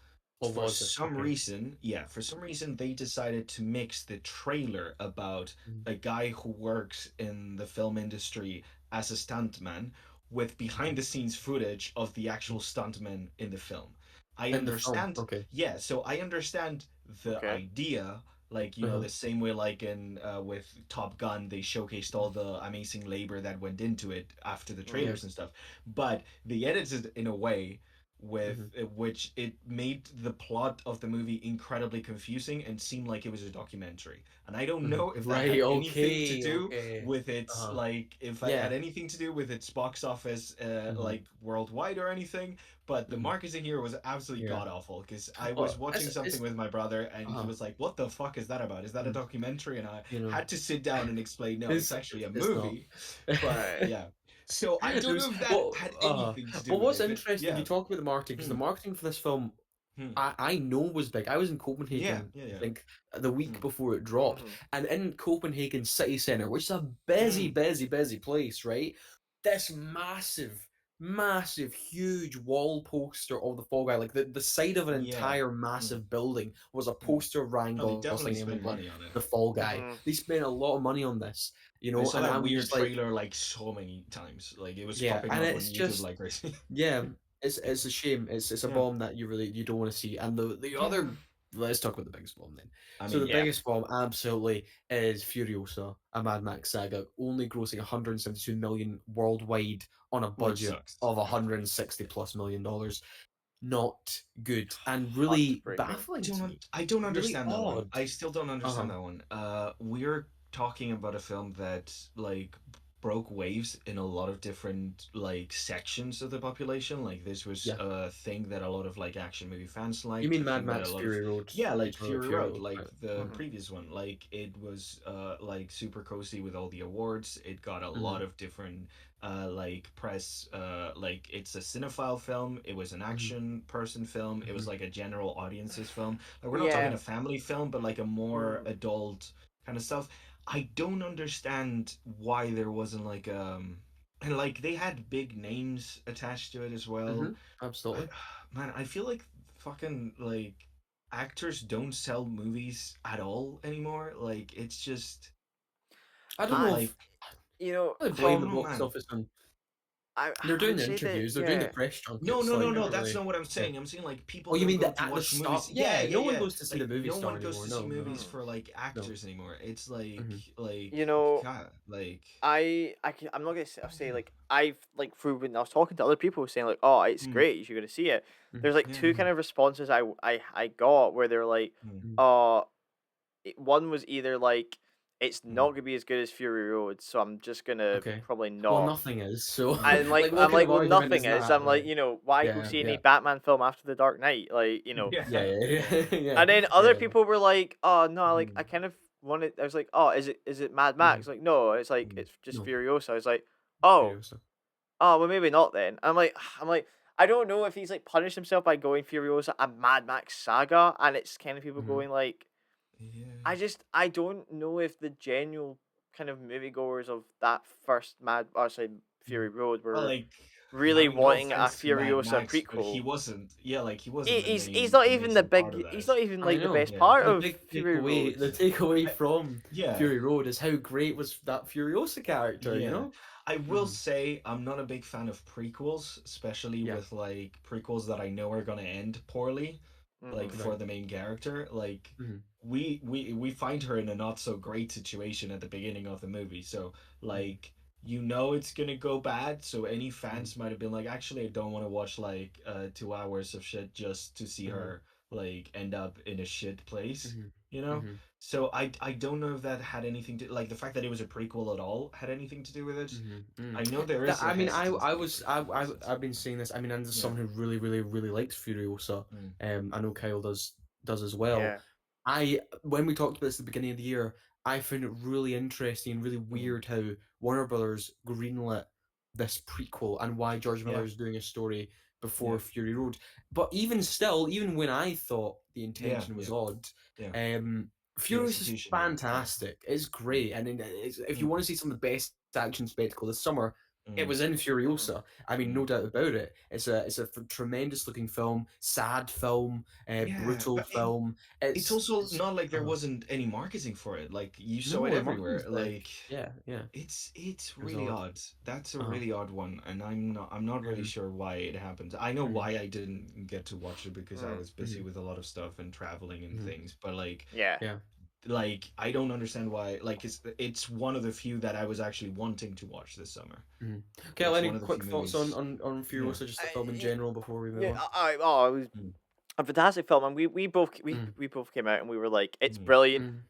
S1: Oh,
S3: For
S1: was it?
S3: some
S1: Okay.
S3: reason, yeah, for some reason they decided to mix the trailer about
S1: Mm.
S3: a guy who works in the film industry as a stuntman with behind the scenes footage of the actual stuntmen in the film. I
S1: In the film,
S3: understand,
S1: okay.
S3: yeah, so I understand the
S2: Okay.
S3: idea, like
S1: Uh-huh.
S3: the same way like in with Top Gun they showcased all the amazing labor that went into it after the
S1: Yeah.
S3: trailers and stuff, but they edited it in a way with
S1: Mhm.
S3: which it made the plot of the movie incredibly confusing and seemed like it was a documentary. And I don't
S1: Mhm.
S3: know if that
S1: Right.
S3: had anything to
S1: Okay.
S3: do
S1: Okay.
S3: with its
S1: Uh-huh.
S3: like if it had
S1: Yeah.
S3: anything to do with its box office
S1: Mhm.
S3: like worldwide or anything, but the
S1: Mhm.
S3: marketing here was absolutely
S1: Yeah.
S3: god awful because I was
S1: Well,
S3: watching something
S1: it's
S3: with my brother and he
S1: uh-huh.
S3: was like, "What the fuck is that about? Is that a
S1: Mhm.
S3: documentary?" And I
S1: You know,
S3: had to sit down and explain, "No, it's actually a
S1: it's not.
S3: movie." But yeah, so I don't know
S1: There's
S3: if that
S1: well,
S3: had anything to do
S1: well,
S3: with
S1: what's
S3: it, but
S1: interesting, you
S3: yeah.
S1: talk about the marketing because the
S3: Hmm.
S1: marketing for this film
S3: Hmm.
S1: I know was big. I was in
S3: Yeah,
S1: Copenhagen,
S3: yeah,
S1: I
S3: yeah.
S1: think, the week
S3: Hmm.
S1: before it dropped,
S2: Mm-hmm.
S1: and in Copenhagen city centre, which is a busy,
S3: Hmm.
S1: busy, busy place, right? This massive, massive, huge wall poster of the Fall Guy, like the side of an
S3: Yeah.
S1: entire
S3: Hmm.
S1: massive building was a
S3: Hmm.
S1: poster of Ryan
S3: Oh, they definitely
S1: Gosling and
S3: spent
S1: Emily Blunt,
S3: money on it.
S1: the Fall Guy.
S2: Mm-hmm.
S1: They spent a lot of money on this,
S3: I saw
S1: and
S3: that
S1: I was
S3: weird
S1: just like,
S3: trailer like so many times. Like it was
S1: yeah,
S3: popping
S1: and
S3: up on
S1: it's
S3: YouTube
S1: just
S3: like crazy.
S1: yeah, it's a shame. It's a
S3: Yeah.
S1: bomb that you don't want to see. And the other let's talk about the biggest bomb then.
S3: I
S1: So
S3: mean,
S1: the
S3: yeah.
S2: Yeah.
S1: biggest bomb absolutely is Furiosa, a Mad Max saga, only grossing 172 million worldwide on a
S3: Which
S1: budget
S3: sucks.
S1: of 160 plus million dollars. Not good and really
S2: Heartbreaking.
S1: baffling to me.
S3: I don't
S1: Really
S3: understand that one.
S1: odd.
S3: I still don't
S1: Uh-huh.
S3: understand that one. We're talking about a film that like broke waves in a lot of different like sections of the population. Like this was
S1: Yeah.
S3: a thing that a lot of like action movie fans
S1: You
S3: liked. A
S1: mean Mad
S3: thing that a
S1: Max
S3: lot of
S1: Fury Road?
S3: yeah,
S1: You're
S3: like
S1: talking about
S3: Fury
S1: Fury
S3: Road,
S1: Road,
S3: like
S1: right?
S3: the
S1: Mm-hmm.
S3: previous one. Like it was like super cozy with all the awards. It got a
S1: Mm-hmm.
S3: lot of different like press like it's a cinephile film, it was an
S1: Mm-hmm.
S3: action person film, it was like a general audience's film. Like we're not talking
S2: Yeah.
S3: a family film, but like a more
S2: Mm.
S3: adult kind of stuff. I don't understand why there wasn't like and like they had big names attached to it as well.
S1: Mm-hmm.
S3: I,
S1: Absolutely.
S3: man, I feel like fucking like actors don't sell movies at all anymore. Like it's just
S1: I don't know
S2: I,
S1: if
S3: like
S2: you know,
S1: I
S3: I
S1: blame
S3: don't
S1: the
S2: from
S3: know,
S1: box
S3: man.
S1: office on
S2: I
S1: they're
S2: I
S1: doing
S2: would
S1: the
S2: say that,
S1: interviews, they're doing the
S2: yeah.
S1: press
S3: No,
S1: junkets,
S3: no, no,
S1: like, I
S3: no.
S1: don't
S3: That's
S1: really
S3: not what I'm
S1: yeah.
S3: saying. I'm saying like people
S1: Oh, you
S3: don't
S1: mean
S3: go
S1: the
S3: to
S1: at the
S3: watch
S1: start?
S3: movies. Yeah,
S1: Yeah,
S3: yeah,
S1: no one
S3: yeah.
S1: goes to see the
S3: Like
S1: movie
S3: no
S1: star
S3: one goes
S1: anymore.
S3: to see
S1: No, no,
S3: movies
S2: Mm.
S3: for like
S1: no.
S3: actors anymore. It's
S1: Mhm,
S2: You know,
S3: God, like
S2: I'm not gonna say
S3: yeah,
S2: like I've like through when I was talking to other people saying like, oh, it's
S3: mm,
S2: great, you should go to see it.
S1: mhm,
S2: There's like
S3: yeah,
S2: two kind
S1: mhm,
S2: of responses I got where they're like,
S3: mm,
S1: mhm,
S2: uh, one was either like it's
S3: mm.
S2: not gonna be as good as Fury Road, so I'm just gonna
S1: okay.
S2: probably
S1: Well,
S2: not.
S1: nothing is, so,
S2: And like
S1: like, what
S2: I'm
S1: kind
S2: like,
S1: of
S2: well,
S1: argument is
S2: nothing is.
S1: that?
S2: I'm like,
S1: Like
S2: why go
S1: yeah,
S2: see any
S1: yeah.
S2: Batman film after The Dark Knight? Like.
S1: Yeah,
S3: Yeah,
S1: yeah,
S3: yeah.
S1: yeah, yeah,
S2: And then other
S1: yeah.
S2: people were like, "Oh no, like I
S1: Mhm,
S2: kind of wanted." I was like, "Oh, is it Mad
S1: mhm,
S2: Max?" Like, no, it's like
S1: mhm.
S2: it's just
S1: No,
S2: Furiosa. I was like, "Oh,
S1: Furiosa.
S2: well, maybe not then." I'm like, I don't know if he's like punished himself by going Furiosa and Mad Max Saga, and it's kind of people
S1: Mhm,
S2: going like,
S3: Yeah.
S2: I don't know if the genuine kind of moviegoers of that first sorry,
S1: mhm,
S2: Fury Road
S3: Well,
S2: were
S3: like, I
S2: really
S3: mean, no
S2: wanting a
S3: offense to Mad
S2: Furiosa
S3: Max, but he
S2: prequel.
S3: wasn't. Yeah, like he wasn't
S2: He,
S3: the
S2: he's
S3: main
S2: not even the
S3: amazing part of
S2: big. He's
S3: that.
S2: not even
S1: I
S2: like the
S1: know.
S2: best
S3: Yeah,
S2: part
S1: The
S2: of
S1: big
S2: Fury
S1: takeaway
S2: Road.
S1: the takeaway
S3: I,
S1: from
S3: yeah.
S1: Fury Road is how great was that Furiosa character, you
S3: Yeah.
S1: know?
S3: I will
S1: Mhm,
S3: say I'm not a big fan of prequels, especially
S1: yeah,
S3: with like prequels that I know are gonna end poorly, like
S2: Mhm.
S3: for
S1: right,
S3: the main character. Like
S1: mhm,
S3: we find her in a not so great situation at the beginning of the movie. So
S1: mhm,
S3: like you know it's gonna go bad. So any
S1: mhm,
S3: fans might have been like, actually I don't want to watch like 2 hours of shit just to see
S1: mhm,
S3: her like end up in a shit place,
S1: mhm,
S3: you know?
S1: mhm.
S3: So I don't know if that had anything to like the fact that it was a prequel at all had anything to do with it.
S1: Mm.
S3: I know there
S1: That
S3: is a
S1: I mean,
S3: hesitancy for prequels and stuff.
S1: I've been saying this. I mean, and as
S3: Yeah.
S1: someone who really, really, really likes Furiosa,
S3: Mm,
S1: I know Kyle does as well.
S2: Yeah.
S1: When we talked about this at the beginning of the year, I found it really interesting, really
S3: mm,
S1: weird how Warner Brothers greenlit this prequel and why George Miller
S3: yeah.
S1: is doing a story
S3: Yeah.
S1: before Fury Road. But even still, even when I thought the
S3: Yeah.
S1: intention was
S3: Yeah.
S1: odd,
S3: Yeah. The
S1: Furious is
S3: execution, yeah. Yeah.
S1: fantastic. It's
S3: Mm,
S1: great, and if you
S3: mm,
S1: want to see some of the best action spectacle this summer, it was in
S2: Mhm.
S1: Furiosa. I mean, no
S3: Mm.
S1: doubt about it. It's a tremendous looking film, sad film,
S3: Yeah,
S1: brutal
S3: but
S1: film.
S3: it's
S1: It's
S3: also
S1: it's
S3: not like there
S1: uh,
S3: wasn't any marketing for it. Like you saw it
S1: no, the
S3: everywhere.
S1: marketing's there.
S3: Like
S1: Yeah, yeah.
S3: it's
S1: It was
S3: really
S1: odd.
S3: odd. That's a
S1: Uh-huh.
S3: really odd one, and I'm not really
S1: Mhm,
S3: sure why it happened. I know
S1: mhm,
S3: why I didn't get to watch it because I
S2: Mm.
S3: was busy
S1: mhm,
S3: with a lot of stuff and traveling and
S1: mhm.
S3: things. But
S2: Yeah.
S1: Yeah.
S3: I don't understand why. Like it's one of the few that I was actually wanting to watch this summer.
S1: Mhm. Okay,
S3: It's
S1: any
S3: one of the few
S1: quick thoughts
S3: movies.
S1: on
S3: Yeah.
S1: Furiosa, just the
S2: I,
S1: film in general, before we move
S2: yeah.
S1: on?
S2: It was
S3: Mm,
S2: a fantastic film, and
S1: Mm,
S2: we both came out and we were like, it's
S3: mm,
S2: brilliant.
S1: mm.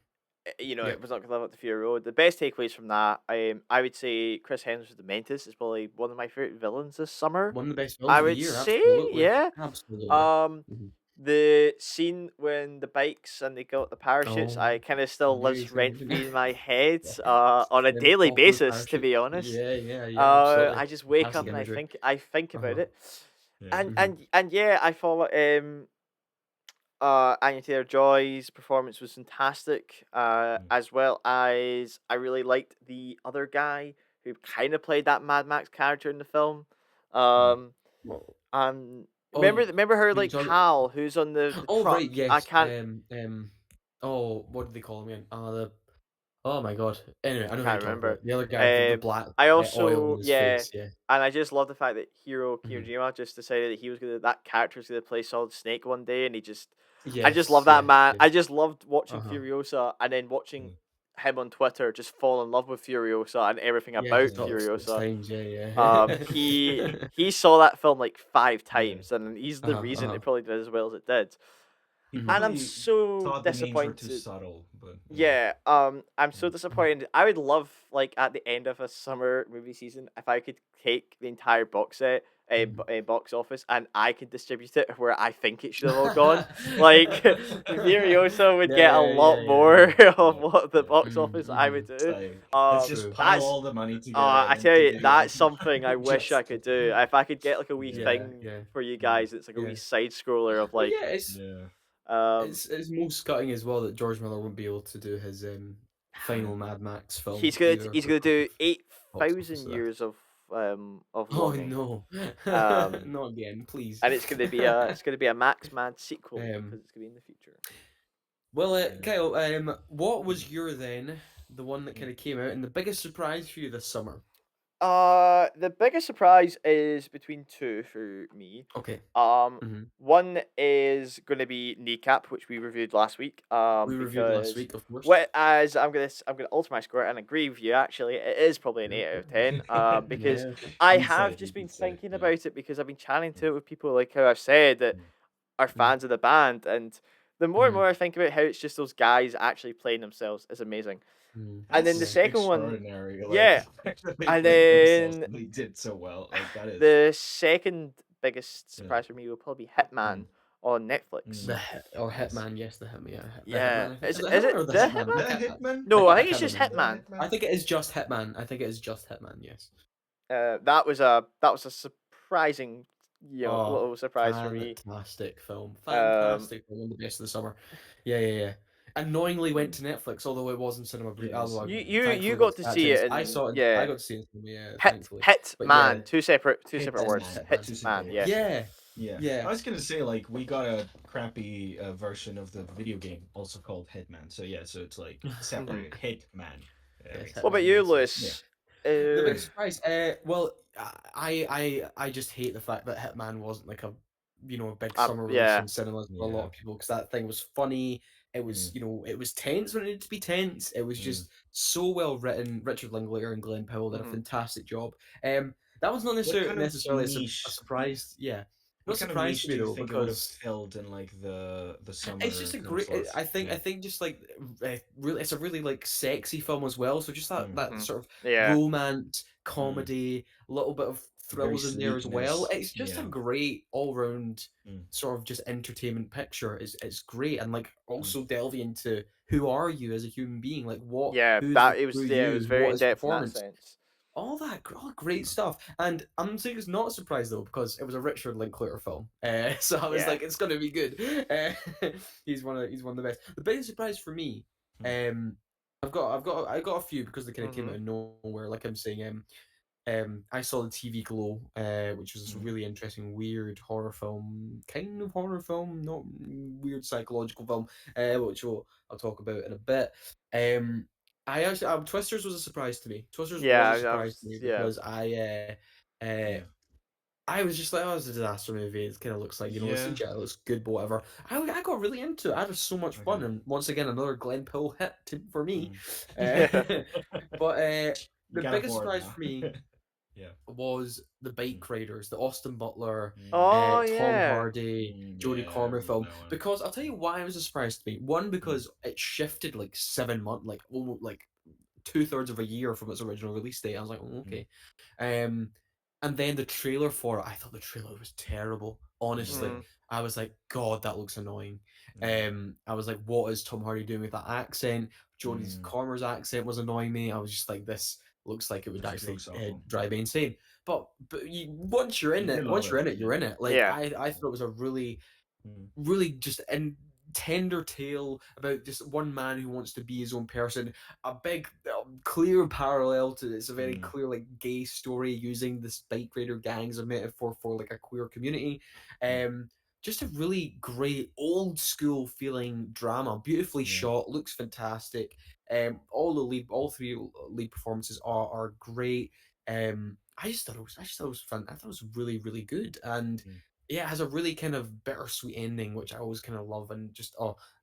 S2: You know, it
S1: Yep.
S2: was not gonna live up to Fury Road. The best takeaways from that, I would say Chris Hemsworth the Mantis is probably one of my favorite villains this summer.
S1: One of the best films
S2: I
S1: of the
S2: would
S1: year,
S2: say,
S1: absolutely.
S2: yeah.
S1: Absolutely.
S2: Um,
S1: Mhm.
S2: the scene when the bikes and they got the parachutes,
S1: Oh,
S2: I kind of still
S1: very
S2: lives rent
S1: significant.
S2: free in my head.
S1: Yeah.
S2: On a
S1: Them
S2: daily
S1: popping those
S2: basis, to be
S1: parachutes.
S2: honest.
S1: Yeah, yeah, yeah, absolutely.
S2: I just wake
S1: Fantastic
S2: up and
S1: imagery.
S2: I think about
S1: Uh-huh.
S2: it,
S3: yeah.
S1: Mhm.
S2: and yeah, I thought Anya Taylor Joy's performance was fantastic.
S3: Mm,
S2: As well as I really liked the other guy who kind of played that Mad Max character in the film.
S3: mm.
S2: Um,
S1: Well,
S2: and
S1: oh, you
S2: remember her
S1: you
S2: like
S1: talking
S2: Hal, who's on the
S1: oh,
S2: truck.
S1: right,
S2: I
S1: yes,
S2: can't
S1: oh, what did they call him again? Oh my god. Anyway, I
S2: I
S1: know who you're
S2: can't
S1: talking
S2: remember.
S1: about. The other guy with the
S2: Um,
S1: black,
S2: I
S1: oil
S2: also
S1: on his
S2: yeah,
S1: face, yeah.
S2: and I just love the fact that Hiro
S1: Mhm.
S2: Kojima just decided that that character was gonna play Solid Snake one day, and I just
S1: Yes,
S2: love that
S1: yeah,
S2: man.
S1: yeah.
S2: I just loved watching
S1: Uh-huh.
S2: Furiosa and then watching
S3: Mm,
S2: him on Twitter just fall in love with Furiosa and everything
S1: Yeah, he's
S2: about
S3: mm,
S1: talked 6
S2: Furiosa.
S1: times, yeah, yeah.
S2: He saw that film like five
S3: yeah.
S2: times, and he's the
S1: Uh-huh,
S2: reason
S1: uh-huh.
S2: it probably did as well as it did.
S3: He
S1: Mhm.
S2: And I'm
S3: probably
S2: so
S3: thought the names were too
S2: disappointed.
S3: subtle, but yeah.
S2: Yeah, I'm so
S3: Mm,
S1: Mhm.
S2: disappointed. I would love, like, at the end of a summer movie season, if I could take the entire box set,
S1: Mhm.
S2: box office, and I could distribute it where I think it should have all gone. Like, Furiosa would
S1: Yeah,
S2: get a
S1: yeah, yeah,
S2: lot
S1: yeah,
S2: more
S1: yeah.
S2: of
S3: yeah,
S2: what the
S3: yeah.
S2: box
S1: Mhm,
S2: office I would
S1: mhm.
S3: It's
S2: do.
S3: like let's
S2: Um,
S3: just
S1: True.
S3: pile
S2: that's
S3: all the money together
S2: I
S3: and then
S2: tell you,
S3: give you
S2: that's
S3: like
S2: something I wish I
S3: just
S2: could do. If I could get like a wee
S3: yeah,
S1: Yeah,
S2: thing
S1: yeah,
S2: for you
S3: mm,
S2: guys, it's like a wee
S1: yeah.
S2: side scroller of
S1: Well,
S2: like,
S1: yeah, it's
S3: yeah.
S2: um,
S1: it's most gutting as well that George Miller won't be able to do his final Mad Max film either
S2: he's gonna
S1: because of
S2: do eight
S1: box office
S2: thousand
S1: there.
S2: years of
S1: Oh
S2: longing.
S1: no,
S2: Um,
S3: Mm.
S1: not again, please.
S2: and it's gonna be a Max Mad sequel because
S1: Um,
S2: it's gonna be in the future.
S1: well,
S3: Yeah.
S1: Kyle, what was your the one that
S3: Mm.
S1: kind of came out and the biggest surprise for you this summer?
S2: The biggest surprise is between two for me.
S1: Okay.
S2: Um,
S1: Hmm.
S2: One is gonna be Kneecap, which we reviewed last week.
S1: We reviewed last
S2: Because
S1: week, of course.
S2: what as I'm gonna alter my score and agree with you. Actually, it is probably an
S1: Yeah,
S2: 8 out of 10. Because
S1: yeah.
S2: I
S3: You
S2: have
S3: said
S2: just
S3: you
S2: been
S3: could say
S2: thinking
S3: yeah.
S2: about it because I've been chatting
S3: Mm,
S2: to it with people like how I've said that
S3: mm,
S2: are
S1: Mm-hmm.
S2: fans of the band, and the more and
S1: Mm-hmm.
S2: more I think about how it's just those guys actually playing themselves is amazing. And then the
S1: Yeah.
S3: That's
S2: second one,
S3: extraordinary. Like
S2: yeah,
S3: the fact that they
S2: and
S3: played themselves
S2: then
S3: and they did so well. Like that is
S2: the second biggest
S3: yeah.
S2: surprise for me will probably be Hitman
S3: Mm,
S2: on Netflix.
S1: The
S3: mm.
S1: hit or
S3: Yes.
S1: Hitman, yes, the Hitman, yeah, the
S2: Yeah,
S1: Hitman. I think is it
S2: is
S1: Hitman
S2: it
S1: or the
S2: the
S1: Hitman?
S2: Hitman?
S3: The Hitman?
S2: No, I
S1: I
S2: think it's
S1: can't
S2: just
S1: remember.
S3: The
S2: Hitman.
S1: I
S3: Hitman?
S1: think it is just Hitman. I think it is just Hitman. Yes.
S2: That was a surprising,
S1: Oh,
S2: little surprise for me.
S1: fantastic film!
S2: Um,
S1: Fantastic film, one of the best of the summer. Yeah, yeah, yeah. Annoyingly went to Netflix, although it was in cinema.
S3: Yes.
S1: Although I
S2: you
S1: thankfully got
S2: got
S1: to
S2: to
S1: catch
S2: see
S1: it.
S2: it,
S1: I
S2: and
S1: saw it. I
S2: yeah,
S1: got to see it in cinema. Yeah,
S2: hit
S1: thankfully.
S2: hit
S1: But yeah,
S2: man, two separate
S3: Hitman.
S2: words.
S1: Hitman.
S3: Two
S2: Hit
S3: separate
S2: man, yeah.
S3: words.
S1: Yeah,
S3: Yeah.
S1: yeah.
S3: I was gonna say like we got a crappy version of the video game also called Hitman. So yeah, so it's like
S2: Mhm.
S3: separated. Hitman. That
S1: Yes,
S3: makes
S2: What
S3: sense.
S2: about
S1: Hitman.
S2: you,
S1: Yes, yes.
S3: Yeah.
S2: Lewis?
S1: The
S2: Uh,
S1: biggest surprise. Well, I just hate the fact that Hitman wasn't like a a big summer release
S2: yeah,
S1: in cinemas for a lot
S3: Yeah.
S1: of people because that thing was funny. It was
S3: Mm,
S1: it was tense when it needed to be tense. It was
S3: mm.
S1: just so well written. Richard Linklater and Glenn Powell did a
S2: hmm
S1: fantastic job. That was not
S3: What kind of
S1: necessarily a
S3: niche?
S1: surprise. Yeah,
S3: What
S1: not
S3: kind of
S1: surprise
S3: niche
S1: to me
S3: do you
S1: though
S3: think it would have
S1: because
S3: filled in like the
S1: it's just
S3: summer
S1: a
S3: film
S1: great.
S3: slots?
S1: I
S3: Yeah.
S1: think just like really, it's a really like sexy film as well. So just
S3: Mm.
S1: that
S2: hmm
S1: sort of
S2: yeah,
S1: romance,
S3: Mm.
S1: comedy, a little bit of
S3: Very
S1: thrills in there as well.
S3: sleekness.
S1: It's just a
S3: Yeah.
S1: great all round
S3: Mm.
S1: sort of just entertainment picture. It's great and like
S3: Mm.
S1: also delving into who are you as a human being, like
S2: yeah.
S1: who's the
S2: That
S1: true
S2: it was
S1: you,
S2: very
S1: what
S2: in
S1: is
S2: depth in that
S1: performance
S2: sense.
S1: all great stuff. And I'm saying it's not a surprise though because it was a Richard Linklater film. So I was
S2: Yeah.
S1: like, it's gonna be good. He's one of the best. The biggest surprise for me,
S3: Mm.
S1: um, I got a few because they kind of came
S2: hmm
S1: out of nowhere. Like I'm saying, I saw the TV Glow, which was this
S3: Mm.
S1: really interesting, weird horror film, kind of horror film, not weird psychological film, which I'll talk about in a bit. I actually, Twisters was a surprise to me. Twisters
S2: Yeah,
S1: was a
S2: I
S1: surprise
S2: was
S1: to me
S2: yeah.
S1: because
S3: Yeah.
S1: I was just like, oh, it's a disaster movie. It kind of looks like, the
S3: Yeah.
S1: CGI looks good, but whatever. I got really into it. I had so much fun,
S3: Okay.
S1: and once again, another Glenn Poole hit for me.
S3: Mm.
S1: Uh,
S2: Yeah.
S1: but
S3: You
S1: the
S3: can't
S1: biggest
S3: afford
S1: surprise
S3: now.
S1: for me
S3: Yeah.
S1: was the
S3: Mm.
S1: Bike Riders, the Austin Butler,
S3: Mm.
S2: Oh
S1: Tom
S2: yeah.
S1: Hardy, Jodie
S3: Yeah, I
S1: Comer
S3: remember
S1: film.
S3: that one.
S1: Because I'll tell you why it was a surprise to me. One,
S3: Mm.
S1: because it shifted like 7 months, like almost like 2/3 of a year from its original release date. I was like, oh,
S3: Mm.
S1: okay. Um, and then the trailer for it, I thought the trailer was terrible. Honestly,
S2: Mm.
S3: Yeah.
S1: I was like, God, that looks annoying.
S3: Mm.
S1: I was like, what is Tom Hardy doing with that accent? Jodie
S3: Mm.
S1: Comer's accent was annoying me. I was just like, this looks like it would
S3: Just
S1: actually
S3: looks awful.
S1: drive me insane. But once you're in
S3: You
S1: it,
S3: love
S1: once you're
S3: it.
S1: in it, you're
S3: Yeah.
S1: in it. Like
S2: Yeah.
S1: I thought it was a
S3: Mm.
S1: really just and tender tale about just one man who wants to be his own person. A big clear parallel to it's a very
S3: Mm.
S1: clear like gay story using this bike rider gang as a metaphor for like a queer community.
S3: Mm.
S1: um just a really great old school feeling drama, beautifully
S3: Yeah.
S1: shot, looks fantastic. All three lead performances are great. I just thought it was fun. I thought it was really good. And
S3: Mm.
S1: yeah, it has a really kind of bittersweet ending, which I always kind of love, and just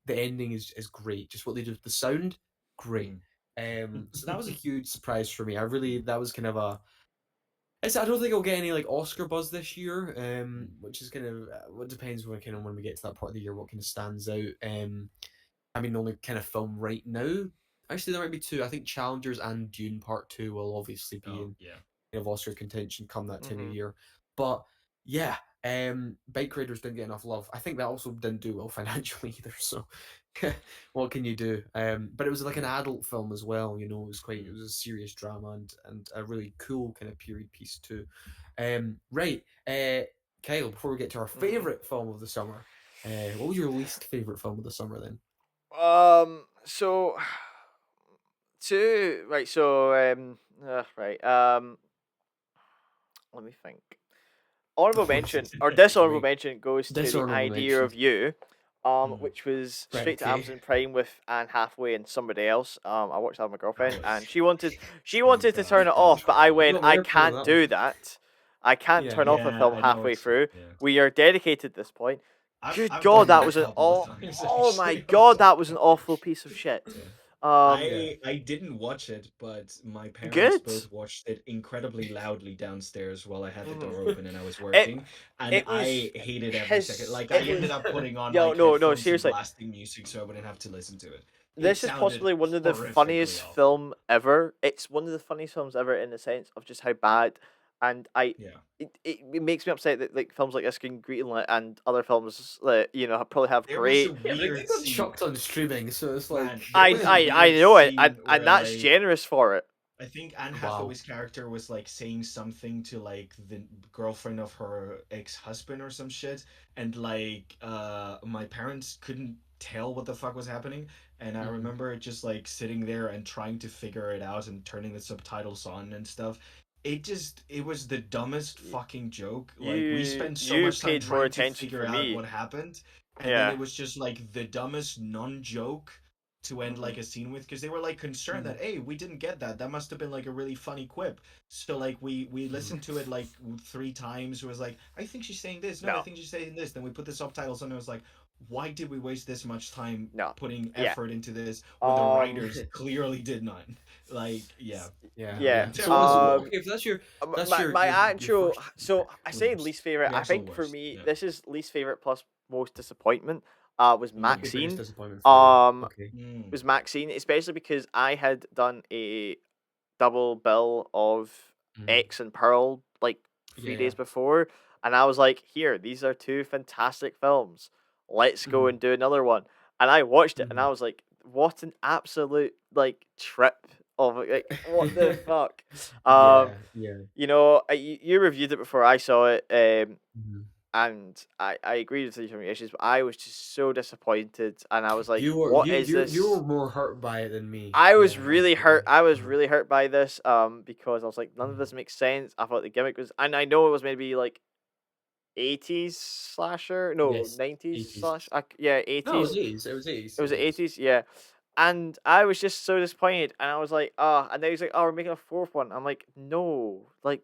S1: the ending is great. Just what they do with the sound, great.
S3: Mm.
S1: So that was a huge surprise for me. I really
S3: Mm.
S1: that was kind of a. I don't think I'll get any like Oscar buzz this year,
S3: Mm.
S1: which is kind of what depends when we get to that part of the year what kind of stands out. I mean, the only kind of film right now. Actually, there might be two. I think Challengers and Dune Part Two will obviously be
S3: Oh
S1: in
S3: yeah.
S1: of Oscar contention come that time of
S2: Mhm.
S1: year. But yeah, Bike Raiders didn't get enough love. I think that also didn't do well financially either. So what can you do? But it was like an
S3: Mm.
S1: adult film as well. It
S3: Mm.
S1: was a serious drama and a really cool kind of period piece too. Right, Kyle. Before we get to our
S2: Mhm.
S1: favorite film of the summer, what was your least favorite film of the summer then?
S2: So two right. So right. Let me think. Honorable mention or dishonorable
S1: Great.
S2: mention goes to the
S1: Dishonorable
S2: idea
S1: mention.
S2: of you,
S3: Mm.
S2: which was
S1: Right.
S2: straight to
S1: Okay.
S2: Amazon Prime with Anne Hathaway and somebody else. I watched that with my girlfriend,
S3: Oh,
S2: and she
S3: oh
S2: wanted to
S3: God,
S2: turn it
S3: that was
S2: off, but I
S1: You
S2: went,
S1: got my
S2: I
S1: airport on
S2: can't
S1: that one.
S2: do that. I can't
S1: Yeah.
S2: turn off a
S3: yeah.
S2: film
S3: I know
S2: halfway
S3: it's
S2: through.
S3: yeah.
S2: We are dedicated at this point. Good
S3: I've
S2: God,
S3: done
S2: that
S3: that a
S2: was an
S3: couple of times
S2: oh my
S3: actually
S2: God,
S3: also.
S2: that was an awful piece of shit.
S3: Yeah.
S2: Um,
S1: Yeah.
S3: I didn't watch it, but my parents
S2: good.
S3: both watched it incredibly loudly downstairs while I had the
S2: Mhm.
S3: door open and I was
S2: It
S3: working, and
S2: it was
S3: I hated every second.
S2: his.
S3: Like I
S2: It was
S3: ended up putting on
S2: no
S3: like
S2: no no
S3: headphones and
S2: seriously.
S3: blasting music so I wouldn't have to listen to it. It
S2: This is
S3: sounded
S2: possibly one of the
S3: horrifically
S2: funniest
S3: awful.
S2: film ever. It's one of the funniest films ever in the sense of just how bad, and
S3: Yeah.
S2: it makes me upset that like films like this can greenlit and other films that probably have
S3: There was a
S2: great.
S1: Yeah, but they
S3: weird
S1: got
S3: scene,
S1: chucked on streaming, so it's like,
S3: man. There was a
S2: I
S3: weird
S2: know it,
S3: scene
S2: and
S3: where
S2: that's
S3: like
S2: generous for it.
S3: I think Anne
S1: wow.
S3: Hathaway's character was like saying something to like the girlfriend of her ex-husband or some shit, and like my parents couldn't tell what the fuck was happening, and I
S1: Hmm.
S3: remember just like sitting there and trying to figure it out and turning the subtitles on and stuff. It was the dumbest
S2: Y-
S3: fucking joke. Like we
S2: You
S3: spent so
S2: you
S3: much time
S2: paid more
S3: trying to
S2: attention
S3: figure
S2: for
S3: out
S2: me.
S3: what happened, and then
S2: Yeah.
S3: it was just like the dumbest non-joke to end
S2: Hmm.
S3: like a scene with because they were like concerned
S1: Hmm.
S3: that hey we didn't get that must have been like a really funny quip, so like we listened to it like 3 times. It was like I think she's saying this, no I
S2: No.
S3: think she's saying this, then we put the subtitles on and it was like why did we waste this much time
S2: No.
S3: putting
S2: Yeah.
S3: effort into this when the
S2: Um.
S3: writers clearly did not like yeah
S1: Yeah,
S2: Yeah.
S1: yeah. So what was
S3: terrible
S1: okay? If that's your
S2: My actual
S1: first
S2: so I say
S3: worst
S2: least favorite.
S3: the
S2: I
S3: actual
S2: think for
S3: worst
S2: me
S3: yeah
S2: this is least favorite plus most disappointment. Was
S1: okay,
S3: mm.
S1: biggest
S2: Maxine.
S1: disappointment for you.
S2: Um,
S1: Okay.
S3: Mm.
S2: was Maxine, especially because I had done a double bill of
S1: Mm.
S2: X and Pearl like three
S1: Yeah.
S2: days before, and I was like, here, these are two fantastic films. Let's go
S1: Hmm.
S2: and do another one. And I watched it, and
S1: Hmm.
S2: I was like, what an absolute like trip of like what the fuck. Um
S1: Yeah, yeah.
S2: you reviewed it before I saw it.
S1: Mhm.
S2: and I agreed with the issues, but I was just so disappointed, and I was like,
S1: You were
S2: "What
S1: you
S2: is
S1: you you
S2: this?"
S1: were more hurt by it than me.
S2: I was
S1: Yeah,
S2: really hurt.
S1: absolutely.
S2: I was
S1: Uh-huh.
S2: really hurt by this, because I was like, none of
S1: Mhm.
S2: this makes sense. I thought the gimmick was, and I know it was maybe like 80s slasher, no,
S1: Yes,
S2: 90s
S1: 80s.
S2: slash, yeah,
S1: No, it was
S2: 80s.
S1: 80s. It was 80s.
S2: It
S1: It
S2: was
S1: was
S2: the
S1: 80s.
S2: 80s, yeah. And I was just so disappointed, and I was like, ah, and then he's like, oh, we're making a fourth one. I'm like, no, like,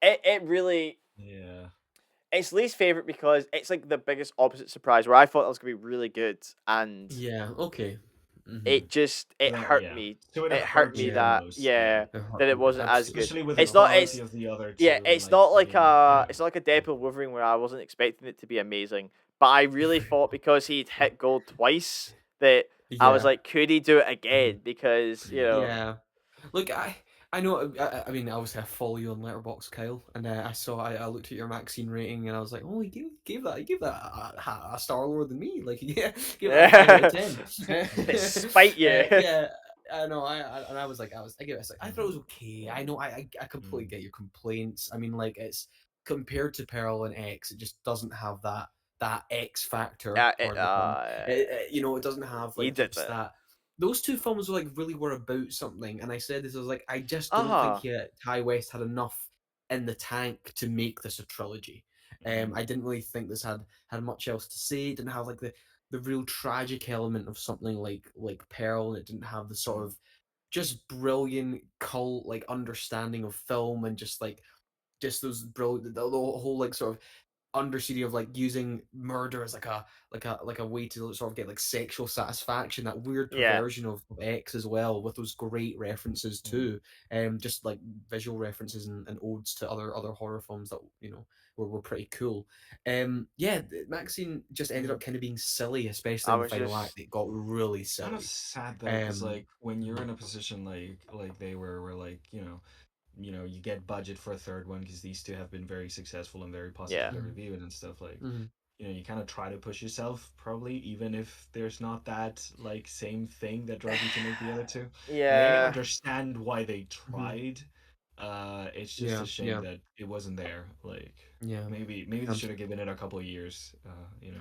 S2: it really,
S3: Yeah.
S2: it's least favorite because it's like the biggest opposite surprise where I thought that was gonna be really good, and
S1: Yeah. Okay. Mhm.
S2: it
S3: Well,
S2: hurt
S3: yeah.
S2: me.
S3: So it
S2: It hurt
S3: hurt
S2: me
S3: you the
S1: Yeah.
S2: that,
S3: most. Yeah.
S2: yeah,
S1: It hurt
S2: that it
S1: me.
S2: wasn't as good.
S1: Absolutely.
S3: Especially with the
S2: It's not,
S3: quality of the other
S2: yeah,
S3: two, and like
S2: it's not like a Deadpool Wolverine where I wasn't expecting it to be amazing, but I really thought because he'd hit gold twice that I was
S1: Yeah.
S2: like, could he do it
S1: Mhm.
S2: again? Because
S3: yeah.
S1: Yeah. Look, I know. I mean, obviously, I follow you on Letterboxd, Kyle, and I looked at your Maxine rating, and I was like, oh, he gave that a star lower than me. Like, yeah, gave that a 5 out of 10.
S2: despite you.
S1: Yeah, I know. And I was like, I gave it a six. I thought it was okay. I know. I completely
S3: Mm.
S1: get your complaints. I mean, like, it's compared to Pearl and X, it just doesn't have that X factor. Pardon the pun. It doesn't have
S2: He
S1: like
S2: did
S1: just
S2: it.
S1: that those two films were like really were about something, and I said this I was like, I just
S2: Uh
S1: don't think
S2: huh.
S1: Ty West had enough in the tank to make this a trilogy.
S3: Mm.
S1: I didn't really think this had much else to say. It didn't have like the real tragic element of something like Pearl, and it didn't have the sort
S3: Mm.
S1: of just brilliant cult like understanding of film and just those brilliant the whole like sort of understudy of like using murder as like a way to sort of get like sexual satisfaction, that weird
S2: Yeah.
S1: perversion of X as well, with those great references
S3: Mm.
S1: too, just like visual references and odes to other horror films that were pretty cool. Yeah, Maxine just ended up
S3: Mm.
S1: kind of being silly, especially
S2: I
S1: in the
S2: was
S1: final act.
S2: just,
S1: It got really
S3: It's kind of
S1: silly.
S3: sad though, because
S1: um
S3: like when you're
S1: mhm,
S3: in a position like they were, where like you get budget for a third one because these two have been very successful and very
S2: yeah.
S3: positively
S1: mhm,
S3: reviewed and stuff. Like,
S1: mhm.
S3: you kind of try to push yourself, probably, even if there's not that like same thing that drove you to make the other two. Like, I can
S2: Yeah.
S3: understand why they
S1: Mhm.
S3: tried. It's just a
S1: Yeah,
S3: shame
S1: yeah,
S3: that it wasn't there. Like,
S1: yeah.
S3: maybe they should have given it a couple of years.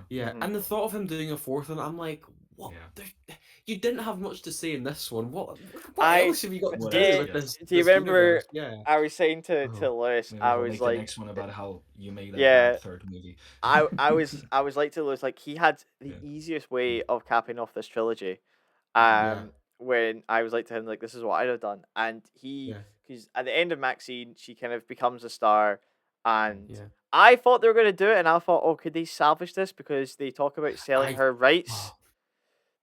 S1: Yeah,
S2: Hmm.
S1: and the thought of him doing a fourth one, I'm like, what?
S3: Yeah.
S1: You didn't have much to say in this one. What
S2: I,
S1: else have you got to
S3: What
S1: do
S3: else?
S2: it,
S1: with
S3: Yeah.
S1: this
S2: do you
S1: this
S2: remember
S1: universe? Yeah.
S2: I was saying
S1: Oh,
S2: to Lewis,
S3: Maybe
S2: I
S3: he'll
S2: was
S3: make the
S2: like,
S3: next one about how you made a bad
S2: yeah,
S3: third movie.
S2: I was like to Lewis, like he had the
S3: Yeah.
S2: easiest way of capping off this trilogy.
S3: Mm.
S1: yeah,
S2: When I was like to him, like, this is what I'd have done, and
S1: yeah,
S2: because at the end of Maxine, she kind of becomes a star, and
S1: yeah.
S2: I thought they were gonna do it, and I thought, oh, could they salvage this because they talk about selling
S1: I
S2: her rights?
S1: oh,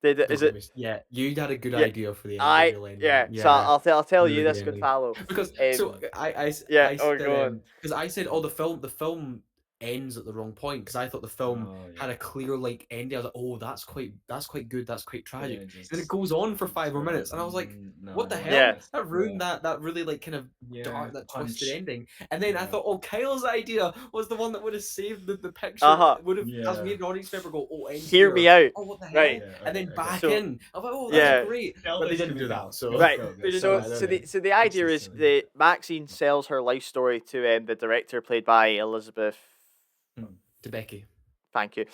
S2: Is
S1: don't get
S2: it?
S1: me. Yeah, you had a good
S2: Yeah,
S1: idea for the real ending.
S2: yeah. So
S1: Yeah,
S2: I'll tell you
S1: really good
S2: this,
S1: ending.
S2: Gonzalo.
S1: Because so
S2: Um, yeah.
S1: I
S2: Oh, go
S1: said
S2: on.
S1: because I said
S3: Mm.
S1: the film ends at the wrong point because I thought the film
S3: Oh
S1: had
S3: yeah.
S1: a clear like ending. I was like, oh, that's quite good, that's quite
S3: And then
S1: tragic.
S3: it
S1: Then it
S3: just
S1: goes on for five more
S3: sort of
S1: minutes, and I was like, what the
S3: no,
S2: Yeah.
S1: hell?
S3: that's
S1: That ruined
S3: yeah,
S1: that really like kind of
S3: yeah,
S1: dark, that twisted
S3: punch.
S1: ending. And then I
S3: Yeah.
S1: thought, oh, Kyle's idea was the one that would have saved the
S2: Uh
S1: picture,
S2: huh.
S1: would have as
S3: Yeah.
S1: made an audience member go, oh, ends
S2: Hear me
S1: here.
S2: out.
S1: Oh, what the
S2: Right.
S1: hell?
S3: Yeah.
S1: And
S3: Okay.
S1: then
S3: Okay.
S1: back
S2: So
S1: in. I was like, oh, that's
S3: Okay.
S2: yeah.
S1: great.
S3: Tell
S1: But they
S3: this to
S1: didn't
S3: me
S1: do that.
S3: now.
S1: So
S3: Go.
S2: Right.
S3: Go.
S1: they
S3: Go.
S1: didn't do
S2: So
S1: that,
S3: Yeah.
S1: did
S2: so the
S3: It's
S2: idea
S3: just
S2: is
S3: silly.
S2: that Maxine sells her life story to the director played by Elizabeth.
S3: Mm.
S1: To Becky.
S2: Thank you.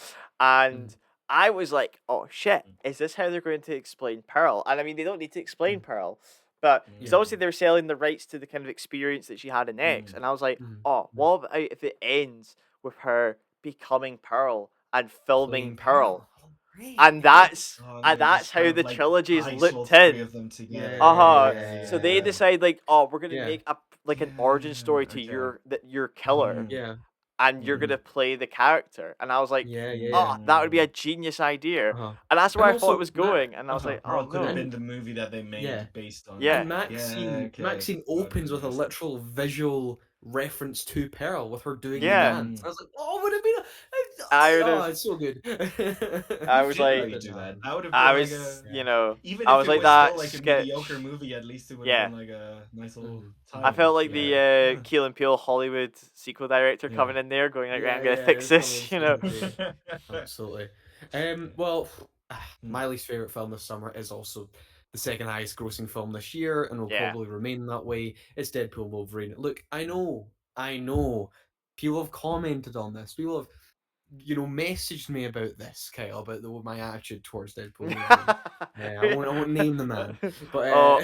S1: Mm,
S2: And I was like, oh shit,
S3: Mm.
S2: is this how they're going to explain Pearl? And I mean, they don't need to explain
S1: mm,
S2: Pearl, but because
S1: yeah.
S2: obviously they're selling the rights to the kind of experience that she had in X.
S3: Mm.
S2: And I was like,
S1: Mm,
S2: oh,
S1: mm.
S2: what about if it ends with her becoming Pearl and filming
S1: Playing
S2: Pearl?
S1: Pearl. Great.
S2: And that's
S3: Oh, and
S2: and
S3: then
S2: that's
S3: just kind
S2: how
S3: of
S2: the
S3: like
S2: trilogy is
S3: ice all
S2: looped
S3: three
S2: in.
S3: of them together.
S2: Uh huh.
S3: Yeah.
S2: So they
S1: Yeah.
S3: Yeah.
S2: decide like, oh, we're gonna
S1: Yeah.
S2: make a like an origin
S3: Yeah.
S2: story to
S3: Okay.
S2: your killer,
S3: Mm.
S1: Yeah.
S2: and you're
S3: Mm.
S2: gonna play the character. And I was like,
S1: Yeah. Yeah.
S2: oh,
S1: Yeah.
S2: that would be a
S3: Mm.
S2: genius idea.
S1: Uh-huh.
S2: And that's
S1: And
S2: where I thought it
S1: also
S2: was going. And I was
S1: uh-huh.
S2: like, oh
S3: Pearl could have
S2: no.
S3: been
S1: And
S3: the movie that they
S1: yeah.
S3: made based on
S2: Yeah.
S3: that.
S1: And
S3: Yeah. Okay.
S1: Maxine
S3: That would have
S1: opens
S3: been
S1: with a
S3: interesting.
S1: literal visual reference to Pearl with her doing the
S2: Yeah.
S1: dance.
S3: Mm.
S1: I was like, oh, would it be?
S2: I would
S1: Oh,
S2: have
S1: it's so good.
S2: I
S3: They
S2: was
S3: didn't
S1: But it
S2: like
S3: really
S1: didn't
S3: do that.
S1: happen.
S3: That would have
S2: I
S3: been like
S2: was
S3: a,
S1: Yeah.
S3: even
S2: I
S3: if
S2: was
S3: it
S2: like
S3: was
S2: that
S3: still like a mediocre
S2: sketch.
S3: movie, at least it would have
S2: Yeah.
S3: been like a nice little
S1: Mhm.
S2: I
S1: Mhm.
S3: tie-in.
S2: felt like
S3: But
S1: Yeah.
S2: the Key and Peele Hollywood sequel director
S3: yeah.
S2: coming in there, going like, "Right, I'm
S1: Yeah.
S2: gonna
S1: Yeah.
S2: fix
S1: It's one of
S2: this,"
S1: those
S2: you
S1: things.
S2: know.
S1: Yeah. Absolutely.
S3: Yeah.
S1: Well,
S3: Mm.
S1: my least favorite film this summer is also the second highest grossing film this year, and will
S2: Yeah.
S1: probably remain that way. It's Deadpool Wolverine. Look, I know, People have commented on this. People have, messaged me about this, Kyle, about my attitude towards Deadpool and Wolverine. I won't name the man, but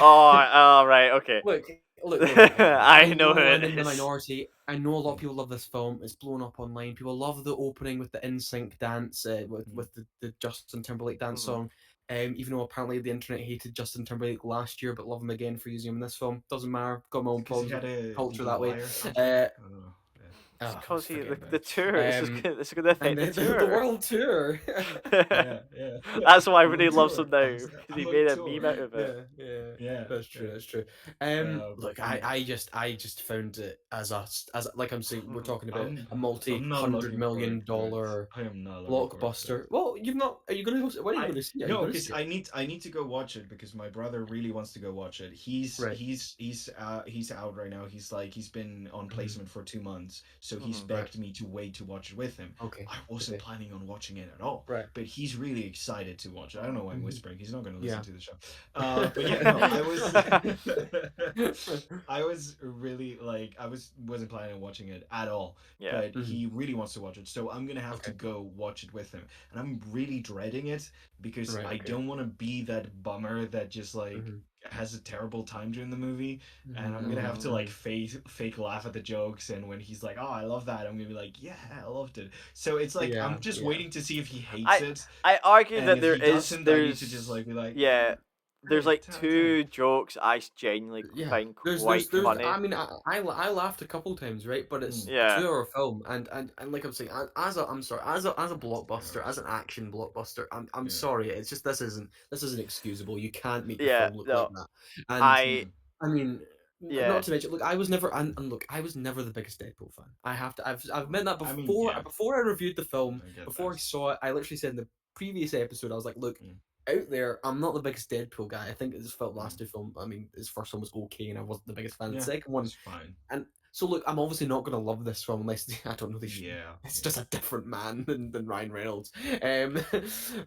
S2: Right, okay.
S1: look. I
S2: I know who
S1: know I'm
S2: it
S1: in the
S2: is.
S1: minority. I know a lot of people love this film. It's blown up online. People love the opening with the NSYNC dance, with the Justin Timberlake dance
S2: Mhm.
S1: song. Even though apparently the internet hated Justin Timberlake last year, but love him again for using him in this film. Doesn't matter. Got my own
S3: Because he
S1: problems
S3: had
S1: with
S3: a
S1: culture that way.
S3: DUI or something.
S1: Uh,
S3: I don't know. Yeah.
S2: It's
S1: let's
S2: because
S1: forget about
S2: the
S1: it.
S2: tour. This is gonna
S1: And
S2: affect the
S1: the
S2: tour.
S1: world tour.
S3: Yeah, yeah.
S2: That's why
S3: I'm on
S2: everybody loves him
S3: tour.
S2: now because he
S3: I'm on
S2: made a
S3: tour.
S2: meme out of it.
S1: Yeah,
S3: Yeah,
S1: that's true.
S3: yeah.
S1: That's true. Look,
S3: Mm.
S1: I just found it as like I'm saying, we're
S2: Mhm.
S1: talking about
S3: I'm
S1: a
S3: I'm not
S1: multi-hundred
S3: looking forward
S1: million
S3: to it.
S1: dollar
S3: I am not looking forward to it.
S1: blockbuster. Well, you've not. Are you gonna go? When are you
S3: I
S1: going to see it? Are you
S3: no,
S1: going to
S3: because
S1: see it?
S3: I need to go watch it because my brother really wants to go watch it.
S1: Right.
S3: He's out right now. He's been on
S1: Mhm.
S3: placement for 2 months, so he's
S2: Mhm.
S1: Right.
S3: begged me to wait to watch it with him.
S1: Okay.
S3: I wasn't
S1: Okay.
S3: planning on watching it at all,
S1: Right.
S3: but he's really excited to watch it. I don't know why I'm
S1: Mhm.
S3: whispering. He's not going to listen
S1: Yeah.
S3: to the show. But yeah, no, I was I was really like wasn't planning on watching it at all,
S2: Yeah.
S3: but
S1: Mhm.
S3: he really wants to watch it, so I'm gonna have to
S1: Okay.
S3: go watch it with him, and I'm really dreading it because
S1: Right.
S3: I
S1: Okay.
S3: don't want to be that bummer that just like
S1: Mhm.
S3: has a terrible time during the movie, and I'm gonna have
S1: Mhm.
S3: to like
S1: Mhm.
S3: fake laugh at the jokes, and when he's like, "Oh, I love that," I'm gonna be like, "Yeah, I loved it." So it's like
S1: Yeah.
S3: I'm just
S1: Yeah.
S3: waiting to see if he hates
S2: I
S3: it,
S2: I argue
S3: and
S2: that
S3: if he doesn't, I need to just
S2: there's
S3: like be like,
S2: yeah, there's
S3: "Great,
S2: like
S3: 10 out of 10."
S2: two jokes I genuinely
S1: Yeah,
S2: find
S1: there's
S2: quite funny.
S1: I mean, I laughed a couple times, right? But it's
S3: Mm,
S1: a
S2: Yeah.
S1: 2 hour film, and like I'm saying, I'm sorry, as a
S3: it's three
S1: blockbuster, as
S3: hours.
S1: an action blockbuster, I'm
S3: Yeah.
S1: sorry, it's just this isn't excusable. You can't make the
S2: Yeah,
S1: film look like
S2: no.
S1: that. And
S2: I
S3: Mm.
S1: I mean,
S2: yeah.
S1: not to mention, look, I was never, and look, I was never the biggest Deadpool fan. I've meant that
S3: I mean, yeah,
S1: before I reviewed the film,
S3: I get
S1: before I
S3: that.
S1: saw it. I literally said in the previous episode, I was like, look,
S3: Mm,
S1: out there, I'm not the biggest Deadpool guy. I think his felt
S3: mm.
S1: last two film. I mean, his first one was okay, and I wasn't the biggest fan. The
S3: Yeah,
S1: second one,
S3: it's fine.
S1: and so look, I'm obviously not gonna love this film unless I don't know.
S3: Yeah,
S1: It's
S3: yeah.
S1: just a different man than Ryan Reynolds. Um,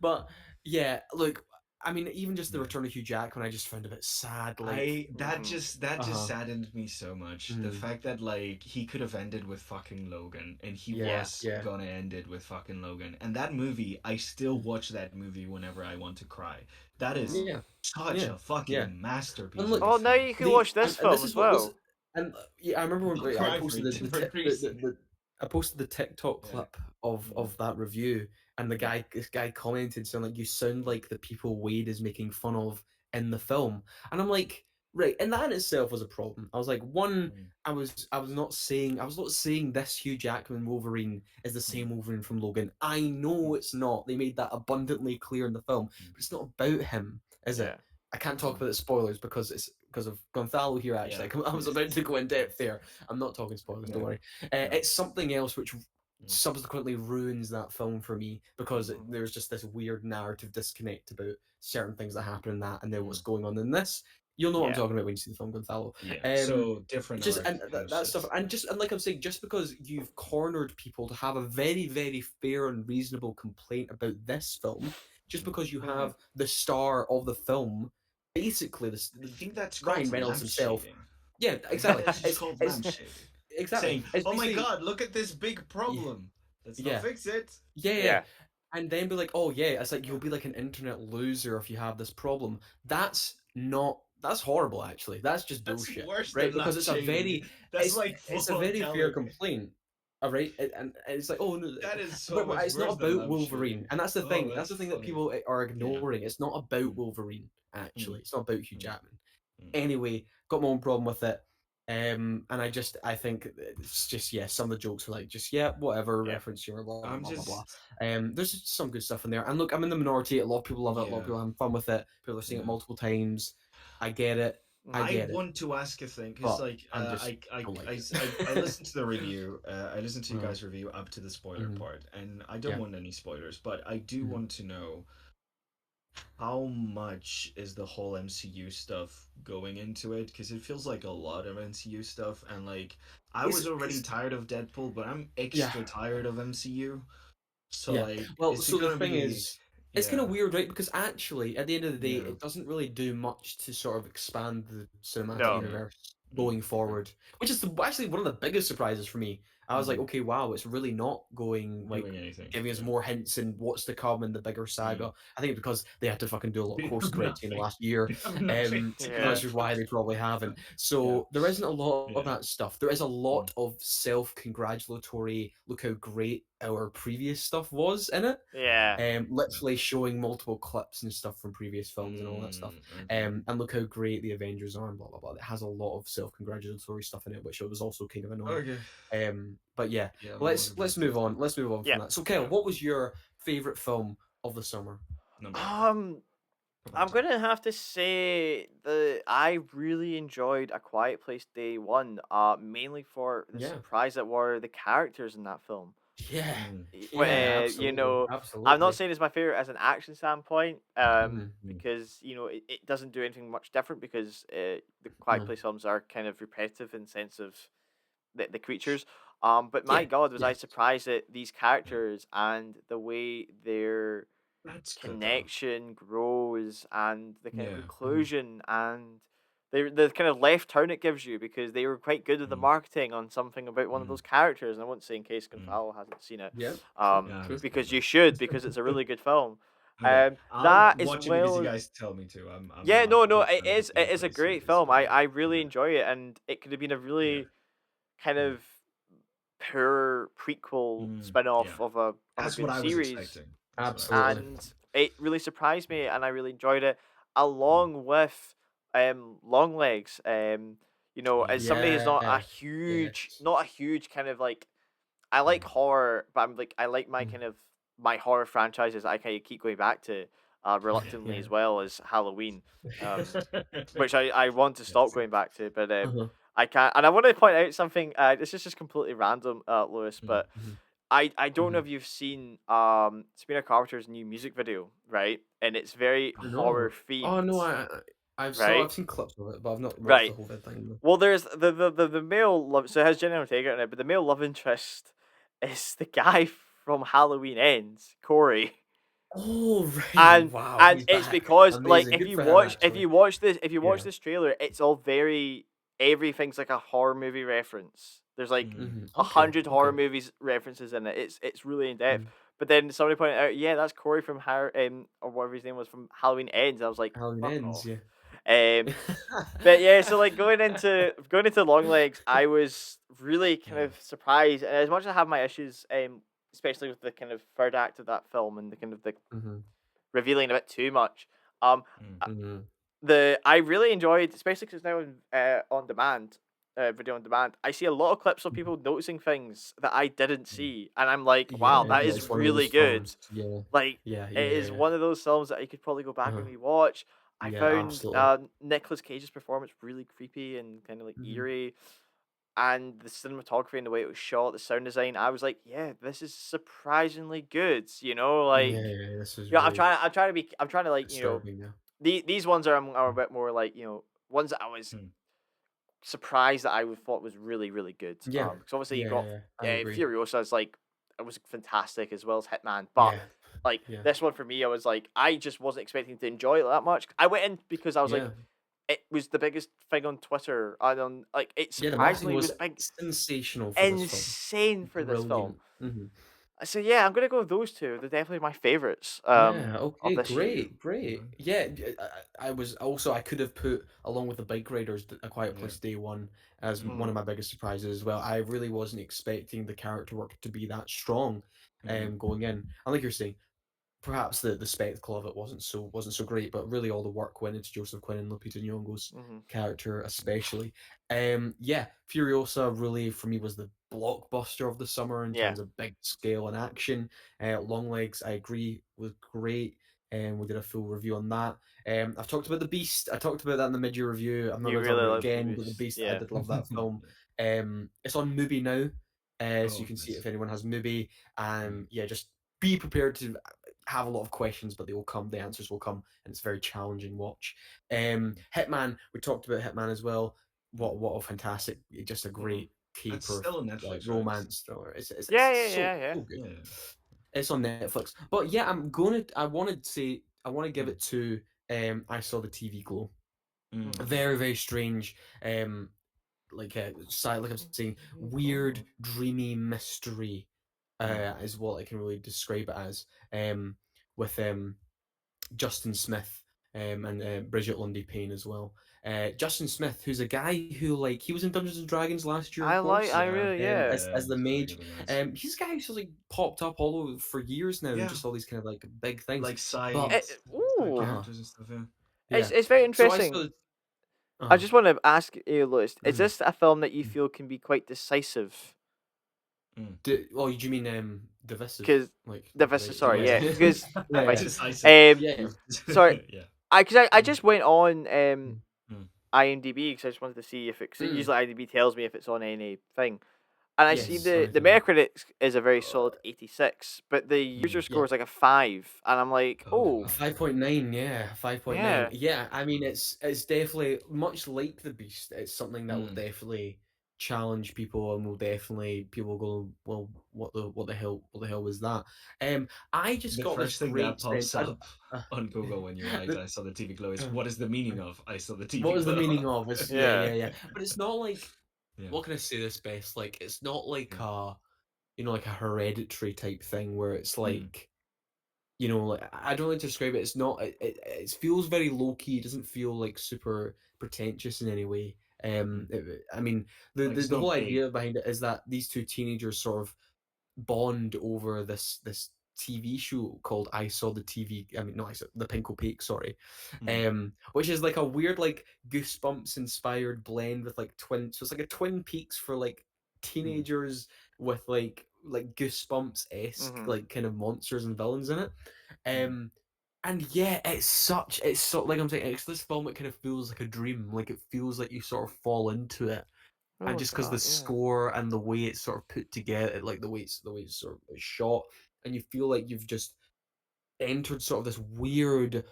S1: but yeah, look, I mean, even just the
S3: Yeah.
S1: return of Hugh Jackman, I just found a bit sad. Like,
S2: Mhm.
S3: That
S1: uh
S3: just
S1: huh,
S3: saddened me so much. The
S1: mm,
S3: fact that like he could have ended with fucking Logan and he
S1: yeah,
S3: was
S1: yeah,
S3: gonna end it with fucking Logan. And that movie, I still
S1: mm,
S3: watch that movie whenever I want to cry. That is
S2: Mhm.
S1: yeah,
S3: such
S1: yeah,
S3: a
S1: yeah.
S3: fucking
S1: And
S3: masterpiece of a
S1: look,
S2: Oh, now
S3: film.
S2: you can watch this
S1: and
S2: film
S1: this
S2: as
S1: is what was,
S2: well.
S1: and yeah, I remember when
S3: Don't
S1: like, I
S3: cry for a
S1: posted
S3: different reason.
S1: I posted the TikTok
S3: Yeah.
S1: clip of
S3: Mm,
S1: that review, and
S3: mm,
S1: this guy commented saying like, "You sound
S3: mm,
S1: like the people Wade is making fun of in the film," and I'm like, right, and that in itself was a problem. I was like, one,
S3: mm,
S1: I was not saying this Hugh Jackman Wolverine is the
S3: mm,
S1: same Wolverine from Logan. I know
S3: mm,
S1: it's not. They made that abundantly clear in the film,
S3: mm,
S1: but it's not about him, is it?
S2: Yeah.
S1: I can't talk
S3: mm.
S1: about the spoilers because it's because of Gonzalo here.
S3: Yeah.
S1: Actually, I was
S3: Yes,
S1: about to
S3: yes,
S1: go in
S3: yes.
S1: depth there. I'm not talking spoilers. Don't
S3: Yeah.
S1: worry.
S3: Yeah.
S1: It's something else which
S3: Mm,
S1: subsequently ruins that film for me because
S3: mm,
S2: Mhm.
S1: there's just this weird narrative disconnect about certain things that happen in that and then what's
S3: mm.
S1: going on in this. You'll know what I'm
S2: Yeah.
S1: talking about when you see the film Gonzalo.
S3: Yeah.
S1: Um,
S3: So different
S1: just
S3: arc
S1: and
S3: kind of
S1: that stuff,
S3: shit.
S1: and like I'm saying, just because you've cornered people to have a very fair and reasonable complaint about this film, just
S3: Mm.
S1: because you
S2: Mhm.
S1: have the star of the film, basically
S3: I think that's called
S1: Ryan Reynolds himself.
S3: lampshading.
S1: Yeah,
S3: I think
S1: exactly.
S3: that's just called
S1: It's
S3: lampshading.
S1: exactly.
S3: Saying,
S1: It's
S3: "Oh my
S1: basically
S3: God, look at this big
S1: yeah,
S3: problem. Let's not
S1: yeah,
S3: fix it."
S1: yeah.
S2: Yeah.
S1: And then be like, oh yeah, it's like you'll
S3: Yeah.
S1: be like an internet loser if you have this problem. That's horrible actually. That's just
S3: That's
S1: bullshit,
S3: worse
S1: right?
S3: than
S1: Because
S3: lampshading. That's like
S1: it's a
S3: full on
S1: very fair
S3: telling.
S1: complaint. All right, and it's like, oh no,
S3: That is so
S1: but
S3: much
S1: it's not
S3: worse than
S1: about Wolverine,
S3: lampshading.
S1: and that's the
S3: Oh,
S1: thing. That's
S3: that's
S1: the thing that
S3: funny.
S1: people are
S3: Yeah.
S1: ignoring. It's not about
S3: Mm,
S1: Wolverine
S3: mm,
S1: actually. It's not about Hugh
S3: mm,
S1: Jackman.
S3: mm.
S1: Anyway, got my own problem with it. And I think it's just yeah, some of the jokes are like just yeah, whatever,
S2: Yeah.
S1: reference humor, blah blah
S3: I'm
S1: blah blah blah.
S3: just,
S1: There's just some good stuff in there. And look, I'm in the minority. A lot of people love it. A lot of
S3: yeah,
S1: people are having fun with it. People are seeing it
S3: yeah.
S1: multiple times. I get it. I
S2: Mhm.
S3: I
S1: get it.
S3: want to ask a thing because,
S1: But
S3: like,
S1: I'm just don't like it.
S3: I listened to the review. I listened to you
S1: Mhm,
S3: guys' review up to the spoiler
S1: mhm,
S3: part, and I don't
S1: yeah.
S3: want any spoilers, but I do
S1: Mhm.
S3: want to know how much is the whole MCU stuff going into it? Because it feels like a lot of MCU stuff, and like, I was already
S1: It's
S3: tired of Deadpool, but I'm
S1: yeah.
S3: extra tired of MCU. So
S1: Yeah.
S3: like,
S1: Well,
S3: is it
S1: so the
S3: gonna
S1: thing
S3: be?
S1: is, it's kind
S3: Yeah,
S1: of weird, right? Because actually, at the end of the day,
S3: yeah,
S1: it doesn't really do much to sort of expand the cinematic
S2: No.
S3: yeah.
S1: universe
S3: Mm,
S1: going forward, which is actually one of the biggest surprises for me. I was like, okay, wow, it's really not going like
S3: Doing anything.
S1: giving us
S3: Yeah.
S1: more hints and what's to come in the bigger
S3: Mm.
S1: saga. I think because they had to fucking do a lot of
S3: They
S1: course
S3: have
S1: correcting in the
S3: nothing.
S1: last year,
S3: They have nothing to
S2: Yeah.
S1: which is
S3: do.
S1: why they probably haven't.
S3: Yeah.
S1: So there isn't a lot of
S3: Yeah.
S1: that stuff. There is a lot
S3: Mm.
S1: of self-congratulatory, look how great our previous stuff was in it.
S2: Yeah.
S3: Yeah.
S1: Literally showing multiple clips and stuff from previous films and all that stuff.
S3: Okay.
S1: And look how great the Avengers are and blah blah blah. It has a lot of self-congratulatory stuff in it, which was also kind of annoying.
S3: Okay.
S1: But yeah,
S3: Yeah, I'm not
S1: let's
S3: interested.
S1: move on. Let's move on
S2: Yeah.
S1: from that. So, Kel,
S3: Yeah.
S1: what was your favorite film of the summer?
S3: Number one.
S2: Um,
S3: Come on,
S2: I'm
S3: Tom.
S2: gonna have to say that I really enjoyed A Quiet Place Day One. Mainly for the
S1: Yeah,
S2: surprise that were the characters in that film.
S1: yeah,
S3: Mm.
S1: yeah,
S2: You
S1: absolutely,
S2: know, I'm not
S1: absolutely.
S2: saying it's my favorite as an action standpoint,
S1: Mm-hmm.
S3: Mm.
S2: because it doesn't do anything much different because the Quiet
S1: Mm-hmm.
S2: Place films are kind of repetitive in sense of the creatures. But my
S1: Yeah,
S2: God, was I
S1: yeah,
S2: surprised at these
S3: Yeah.
S2: characters and the way their
S3: That's good though.
S2: connection grows and the kind of
S3: Yeah.
S1: mm-hmm.
S2: conclusion and the kind of left turn it gives you because they were quite good at the
S3: Mm.
S2: marketing on something about one of
S3: Mm.
S2: those characters. And I won't say in case
S3: Mm.
S2: Gonzalo hasn't seen it,
S1: Yeah. True,
S2: um,
S3: Yeah, I
S1: true.
S3: haven't seen it
S2: because you
S3: though.
S2: should because it's a really good film.
S3: Okay. I'll
S2: That as
S3: watch it because you
S2: well.
S3: guys tell me to. I'm
S2: Yeah,
S3: not
S2: no,
S3: a
S2: no,
S3: big fan of the
S2: it
S3: Quiet
S2: is a
S3: Place
S2: great
S3: series,
S2: film.
S3: but
S2: I really
S3: yeah.
S2: enjoy it, and it could have been a
S3: Yeah.
S2: really kind
S3: Mm.
S2: of poor prequel
S3: Yeah.
S2: spin-off of a
S3: That's what
S2: good
S3: I was
S2: series,
S3: expecting. That's what I was
S1: Absolutely.
S3: expecting.
S2: and it really surprised me, and I really enjoyed it,
S3: Mm.
S2: along with Long Legs. As
S3: Yeah.
S2: somebody who's
S1: Yeah. Yes.
S2: not a huge kind of like I
S3: Mm.
S2: like horror, but I'm like I like my
S1: Mm.
S2: kind of my horror franchises I kind of keep going back to, reluctantly
S1: Yeah.
S2: as well as Halloween. Which I want to stop
S3: Yes.
S2: going back to, but
S1: Uh-huh.
S2: I can't. And I want to point out something. This is just completely random, Lewis,
S3: Mm.
S2: but
S1: Mhm.
S2: I don't know
S1: Mhm.
S2: if you've seen Sabrina Carpenter's new music video, right? And it's very horror
S1: No. Oh
S2: themed,
S1: no,
S2: right?
S1: I've seen clips of it, but I've not watched the
S2: Right.
S1: whole thing. No.
S2: Well, there's the male love. So it has Jenny Ortega in it, but the male love interest is the guy from Halloween Ends, Corey.
S1: Oh right!
S2: and
S1: Wow,
S2: and
S1: he's
S2: it's
S1: back.
S2: because like
S1: Amazing. Good for him, actually.
S2: if you watch
S1: Yeah.
S2: this trailer, it's all very everything's like a horror movie reference. There's like
S3: Mm.
S1: Mhm.
S2: a
S1: Okay.
S2: hundred horror
S1: Okay.
S2: movies references in it. It's really in depth.
S1: Mhm.
S2: But then somebody pointed out, yeah, that's Corey from or whatever his name was from Halloween Ends. I was like,
S1: Halloween
S2: fuck
S1: ends.
S2: off.
S1: Yeah.
S2: Um, but yeah, so like going into Long Legs, I was really kind
S3: Yeah.
S2: of surprised. And as much as I have my issues, especially with the kind of third act of that film and the kind of the
S1: Mhm.
S2: revealing a bit too much. Um,
S3: Mm.
S2: uh,
S1: Mhm.
S2: I really enjoyed, especially because now on demand, video on demand. I see a lot of clips of
S1: Mhm.
S2: people noticing things that I didn't
S3: Mm.
S2: see, and I'm like, wow,
S1: Yeah,
S2: that
S1: yeah,
S2: is
S1: it's one of those
S2: really good.
S1: films. Yeah.
S2: Like,
S1: Yeah.
S2: it
S1: Yeah.
S2: is
S1: Yeah.
S2: one of those films that I could probably go back
S1: Uh-huh.
S2: and rewatch. I
S1: Yeah.
S2: found
S1: Absolutely.
S2: Nicolas Cage's performance really creepy and kind of like
S1: Mhm.
S2: eerie, and the cinematography and the way it was shot, the sound design. I was like, yeah, this is surprisingly good.
S1: Yeah.
S2: Like,
S1: Yeah. This is
S2: yeah,
S1: really
S2: I'm trying to like
S1: disturbing. Yeah.
S2: these ones are a
S1: Mm.
S2: bit more like ones that I was
S3: Mm.
S2: surprised that I would thought was really really good.
S1: Yeah.
S2: Because obviously you
S1: Yeah.
S2: got
S1: Yeah. I agree.
S2: Furiosa is like it was fantastic as well as Hitman, but
S1: Yeah.
S2: like
S1: Yeah.
S2: this one for me, I was like I just wasn't expecting to enjoy it that much. I went in because I was like
S1: Yeah.
S2: it was the biggest thing on Twitter and on like it
S1: Yeah. The marketing
S2: surprisingly
S1: was
S2: was big,
S1: sensational for this film.
S2: insane for this film.
S1: Brilliant. Mhm.
S2: So yeah, I'm gonna go with those two. They're definitely my favorites
S1: Yeah,
S2: of
S1: okay,
S2: this year.
S1: great, great.
S3: Okay.
S1: Yeah, I was also I could have put along with the Bike Riders A Quiet
S3: Yeah.
S1: Place Day One as
S3: Mm.
S1: one of my biggest surprises as well. I really wasn't expecting the character work to be that strong
S3: Mm.
S1: going in. And like you're saying, perhaps the spectacle of it wasn't so great, but really all the work went into Joseph Quinn and Lupita Nyong'o's
S2: Hmm.
S1: character especially. Yeah, Furiosa really for me was the blockbuster of the summer in
S2: Yeah,
S1: terms of big scale and action. Long Legs, I agree, was great. And we did a full review on that. I've talked about the Beast. I talked about that in the mid-year review. I'm not
S2: you
S1: going to talk
S2: really
S1: about it
S2: love the
S1: again, but the
S2: Beast.
S1: Beast, I
S2: Yeah.
S1: did love that film.
S3: Yeah.
S1: It's on Mubi now, so you
S3: Oh,
S1: can see it
S3: nice.
S1: if anyone has Mubi.
S3: Mm.
S1: Yeah, just be prepared to have a lot of questions, but they will come. The answers will come, and it's a very challenging watch. Hitman, we talked about Hitman as well.
S3: Mm.
S1: What a fantastic, just a
S2: Hmm.
S1: great
S3: That's
S1: caper
S3: still on
S1: like
S3: Netflix, right?
S1: romance thriller.
S2: Yeah,
S1: It's
S2: yeah,
S1: so
S2: yeah, yeah.
S1: so good.
S3: Yeah.
S1: It's on Netflix. But yeah, I want to give
S3: Mm.
S1: it to I Saw the TV Glow.
S3: Mm.
S2: Hmm.
S1: Very strange. Um like I'm saying, weird, dreamy mystery,
S3: Mm.
S1: is what I can really describe it as. With Justin Smith, and Bridget Lundy Payne as well. Justin Smith, who's a guy who, like, he was in Dungeons and Dragons last year, of
S2: I
S1: course,
S3: Yeah,
S2: really, yeah.
S1: as the
S3: he's really
S1: mage.
S3: good in that.
S1: He's a guy who's like popped up all over for years now, and
S3: Yeah,
S1: just all these kind of like big things.
S3: like
S1: But
S3: side
S2: Ooh,
S1: uh
S3: characters and stuff. Yeah.
S1: yeah,
S2: it's very
S1: so I
S2: interesting.
S1: saw.
S2: I
S1: Uh
S2: just want to ask you, Lewis, is
S1: mhm.
S2: this a film that you feel can be quite decisive?
S3: Mm.
S1: Oh, do you mean divisive?
S2: Because
S1: Like
S2: sorry, yeah,
S1: yeah,
S2: because
S1: yeah,
S2: thank
S1: yeah,
S2: you.
S3: Decisive.
S2: Um,
S1: yeah.
S2: sorry,
S3: Yeah.
S2: I
S1: Mm,
S2: just went on
S1: mm,
S3: Mm.
S2: IMDb because I just wanted to see if it. 'Cause
S1: mm.
S2: usually IMDb tells me if it's on any thing, and I see
S1: Yes, I
S2: the
S1: do.
S2: Metacritic is a very
S1: Uh,
S2: solid 86, but the user
S3: Mm.
S2: score
S1: yeah.
S2: is like a 5, and I'm like,
S3: Oh
S2: oh
S1: 5.9, yeah, 5.9.
S2: yeah,
S1: Yeah, I mean it's definitely much like The Beast. It's something that will
S3: Mm.
S1: definitely challenge people and will definitely people go, well, what the hell was that? I just
S3: The
S1: got this
S3: first thing that
S1: great sense.
S3: pops up on Google when you're like,
S1: The-
S3: I saw the TV glow is
S1: uh,
S3: what is the meaning
S1: uh,
S3: of I saw the
S1: what
S3: TV
S1: was the
S3: glow?
S1: meaning of this? Yeah,
S2: yeah,
S1: yeah, yeah. But it's not like,
S3: Yeah.
S1: what can I say this best? Like, it's not like
S3: Yeah.
S1: a, like a hereditary type thing where it's
S3: Mm.
S1: like, like, I don't like to describe it. It's not. It feels very low key. It doesn't feel like super pretentious in any way.
S3: Mm.
S1: I mean, the,
S3: Like
S1: the
S3: it's
S1: the whole
S3: not big.
S1: idea behind it is that these two teenagers sort of bond over this TV show called I Saw the TV. I mean, no, I saw the Pinko Peak. Sorry,
S3: Mm.
S1: which is like a weird like Goosebumps inspired blend with like twin. So it's like a Twin Peaks for like
S3: Mm.
S1: teenagers with like Goosebumps esque
S2: hmm
S1: like kind of monsters and villains in it.
S3: Mm.
S1: Um, and yeah, it's so like I'm saying, it's this film. It kind of feels like a dream. Like it feels like you sort of fall into it,
S2: oh
S1: and
S2: look
S1: just
S2: at
S1: because the
S2: that, yeah,
S1: score and the way it's sort of put together, like the way it's sort of shot, and you feel like you've just entered sort of this weird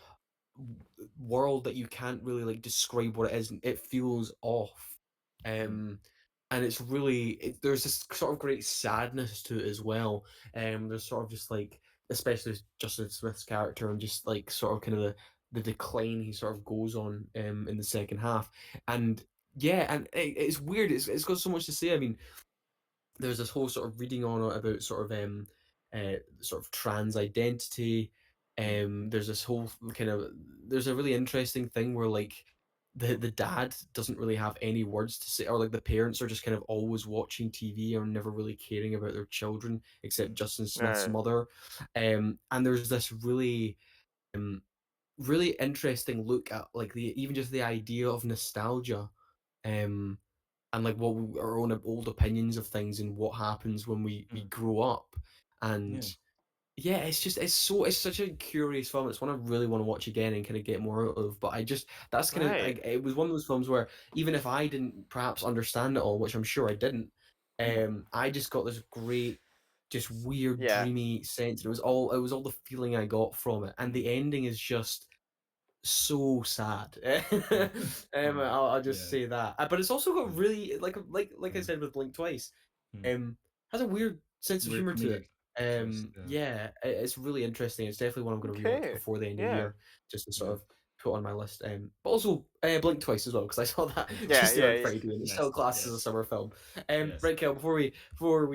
S1: world that you can't really like describe what it is. And it feels off,
S3: Mm.
S1: um, and it's really there's this sort of great sadness to it as well. There's sort of just like, especially with Justin Smith's character, and just like sort of kind of the decline he sort of goes on in the second half, and yeah, and it's weird. It's got so much to say. I mean, there's this whole sort of reading on it about sort of trans identity.
S3: Mm.
S1: There's this whole kind of there's a really interesting thing where like the dad doesn't really have any words to say, or like the parents are just kind of always watching TV or never really caring about their children except Justin Smith's
S2: yeah,
S1: mother. And there's this um really interesting look at like the even just the idea of nostalgia. Um and like our own old opinions of things and what happens when we
S3: Mm.
S1: grow up.
S3: Yeah.
S1: And yeah, it's such a curious film. It's one I really want to watch again and kind of get more out of. But I just that's kind of
S2: right,
S1: like, it was one of those films where even if I didn't perhaps understand it all, which I'm sure I didn't,
S3: Mm.
S1: I just got this great, just weird,
S2: yeah,
S1: dreamy sense. And it was all the feeling I got from it. And the ending is just so sad.
S3: Mm. Oh.
S1: I'll just
S3: Yeah.
S1: say that. But it's also got
S3: Yeah.
S1: really like I
S3: Yeah.
S1: said with Blink Twice,
S3: Mm.
S1: um, has a weird sense of
S3: Weird
S1: humor to it.
S3: comedic twist. Yeah.
S1: Yeah, it's really interesting. It's definitely one I'm going to rewatch
S2: okay,
S1: before the end of the
S2: yeah,
S1: year, just to sort
S3: Yeah.
S1: of put on my list. But also Blink Twice as well because I saw that
S2: yeah,
S1: just the
S2: yeah,
S1: other Friday, and it's
S3: Yes.
S1: still classed as a
S3: Yes.
S1: summer film.
S3: Yes.
S1: Right, Kel, before we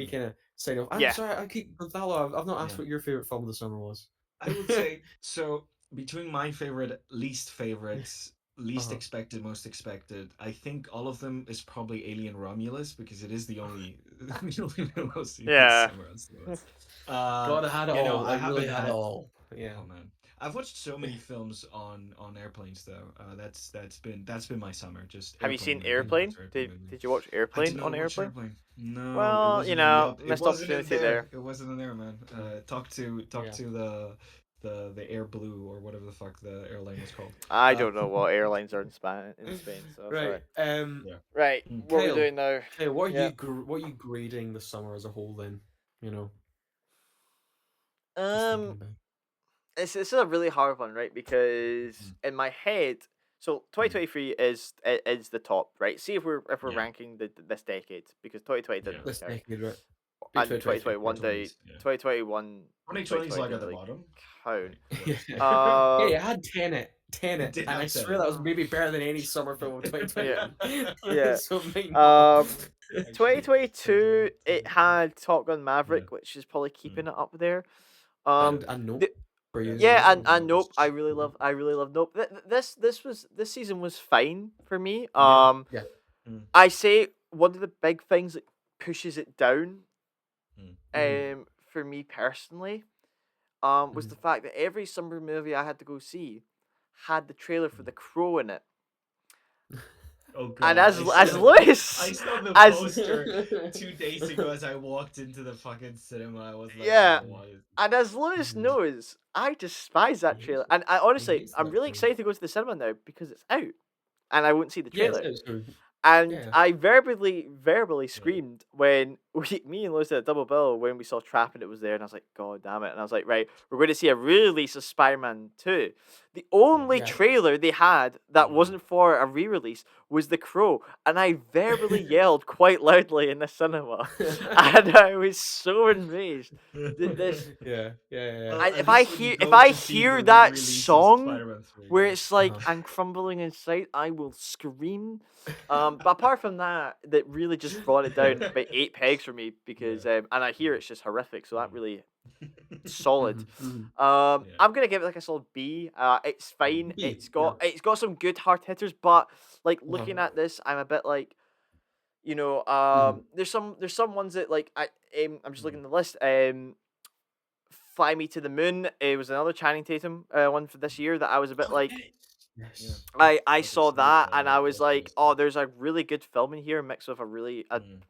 S3: Mm.
S1: kind of sign off, I'm
S2: yeah,
S1: sorry I keep Gonzalo. I've not asked
S3: Yeah.
S1: what your favorite film of the summer was.
S3: I would say so between my favorite, least
S1: Uh-huh.
S3: expected, most expected. I think all of them is probably Alien Romulus because it is the only the only film I've seen this
S2: yeah,
S3: summer on cinemas.
S1: God, I had it all.
S3: I
S1: I really
S3: haven't
S1: had it
S3: had.
S1: all. Yeah.
S3: Oh man, I've watched so many films on airplanes though. That's been my summer. Just
S2: have you
S3: airplane
S2: seen
S3: movie
S2: Airplane?
S3: after airplane movie.
S2: Did you watch
S3: I did
S2: Airplane
S3: not
S2: on
S3: watch
S2: Airplane?
S3: Airplane. No, it
S2: Well,
S3: wasn't in. Yup, it
S2: missed
S3: wasn't in
S2: opportunity
S3: there.
S2: there.
S3: It wasn't in there, man.
S1: Mm.
S3: Talk
S1: Yeah.
S3: to the Air Blue or whatever the fuck the airline was called.
S2: I
S3: Uh,
S2: don't know what airlines are in Spain, so
S1: Right.
S2: sorry.
S3: yeah.
S2: Right,
S3: Mm.
S2: what are we
S1: Kyle.
S2: doing now?
S1: Kyle,
S2: Yeah.
S1: what are you grading the summer as a whole then? You know, just thinking
S2: Um,
S1: back.
S2: it's a really hard one, right? Because
S3: Mm.
S2: in my head, so
S3: Mm.
S2: 2023 is the top, right? See if we're
S3: Yeah.
S2: ranking this decade because 2020 didn't
S3: Yeah.
S2: really
S1: This
S2: count,
S1: decade, right? Be
S2: and
S1: 2023. Yeah.
S2: 2021 did
S3: 2020s. Yeah.
S2: 2021 and
S3: 2020 is
S2: 2020
S3: like at
S2: didn't
S3: the
S2: really
S3: bottom.
S2: count.
S3: Like, yeah.
S1: Yeah,
S2: Uh,
S1: you had Tenet.
S3: It
S1: Tenet,
S3: did
S1: and I
S3: have
S1: swear
S3: Tenet.
S1: that was maybe better than any summer film of
S2: Yeah,
S1: 2021.
S2: yeah.
S1: So it might not
S2: Um,
S1: have.
S3: Actually, turns
S2: 2022
S3: out.
S2: it had Top Gun
S3: Yeah.
S2: Maverick, which is probably
S3: Mm.
S2: keeping it up there.
S3: Yeah.
S1: And Nope
S2: The
S1: for you as
S3: That's
S2: Yeah,
S1: well.
S2: and Nope.
S3: was.
S2: I really love Nope. This season was fine for me.
S3: Yeah. Mm.
S2: I say one of the big things that pushes it down,
S3: Mm.
S1: Hmm.
S2: for me personally, was
S1: Hmm.
S2: the fact that every summer movie I had to go see had the trailer for
S3: Mm.
S2: The Crow in it.
S3: Oh
S2: And
S3: God, I
S2: Lewis,
S3: saw the
S2: as
S3: poster 2 days ago as I walked into the fucking cinema. I was like,
S2: yeah,
S3: oh, why is
S2: and as Lewis
S1: Hmm.
S2: knows, I despise
S1: He
S2: that
S1: hates
S2: trailer.
S1: it.
S2: And I
S1: He
S2: honestly,
S1: hates
S2: I'm
S1: that
S2: really
S1: trailer.
S2: excited to go to the cinema now because it's out, and I won't see the
S1: Yes,
S2: trailer.
S1: it's true.
S2: And
S1: Yeah.
S2: I verbally
S3: yeah.
S2: screamed when me and Lewis did a double bill when we saw Trap and it was there, and I was like, God damn it! And I was like, right, we're going to see a re-release of Spider-Man 2. The only
S1: Yeah.
S2: trailer they had that
S3: Mm.
S2: wasn't for a re-release was The Crow, and I verbally yelled quite loudly in the cinema, and I was so enraged that this.
S1: Yeah, yeah, yeah.
S3: Well,
S2: And
S3: at least when you
S2: if
S3: go
S2: I
S3: to see
S2: hear
S3: the
S2: that
S3: re-release of
S2: song
S3: Spider-Man 3,
S2: where
S3: yeah.
S2: it's like
S1: Uh-huh.
S2: I'm crumbling inside, I will scream. But apart from that, that really just brought it down by 8 pegs for me
S3: Yeah.
S2: because and I hear it's just horrific, so that
S3: Mm.
S2: really solid.
S1: Mhm, mhm.
S3: Yeah.
S2: I'm gonna give it like a solid B. It's
S3: Mm.
S2: fine.
S1: B, yeah.
S2: It's got some good hard hitters, but like
S1: Uh-huh.
S2: looking at this, I'm a bit like
S1: Mhm,
S2: there's some ones that like I'm just
S3: Mm.
S2: looking at the list. Fly Me to the Moon. It was another Channing Tatum one for this year that I was a bit
S1: Oh,
S2: like.
S1: yes!
S3: Yeah.
S1: Yes.
S2: I
S3: That
S2: saw
S3: was that was
S2: that and I was
S3: that
S2: like,
S3: was
S2: oh, there's a really good film in here mixed with a
S3: mm.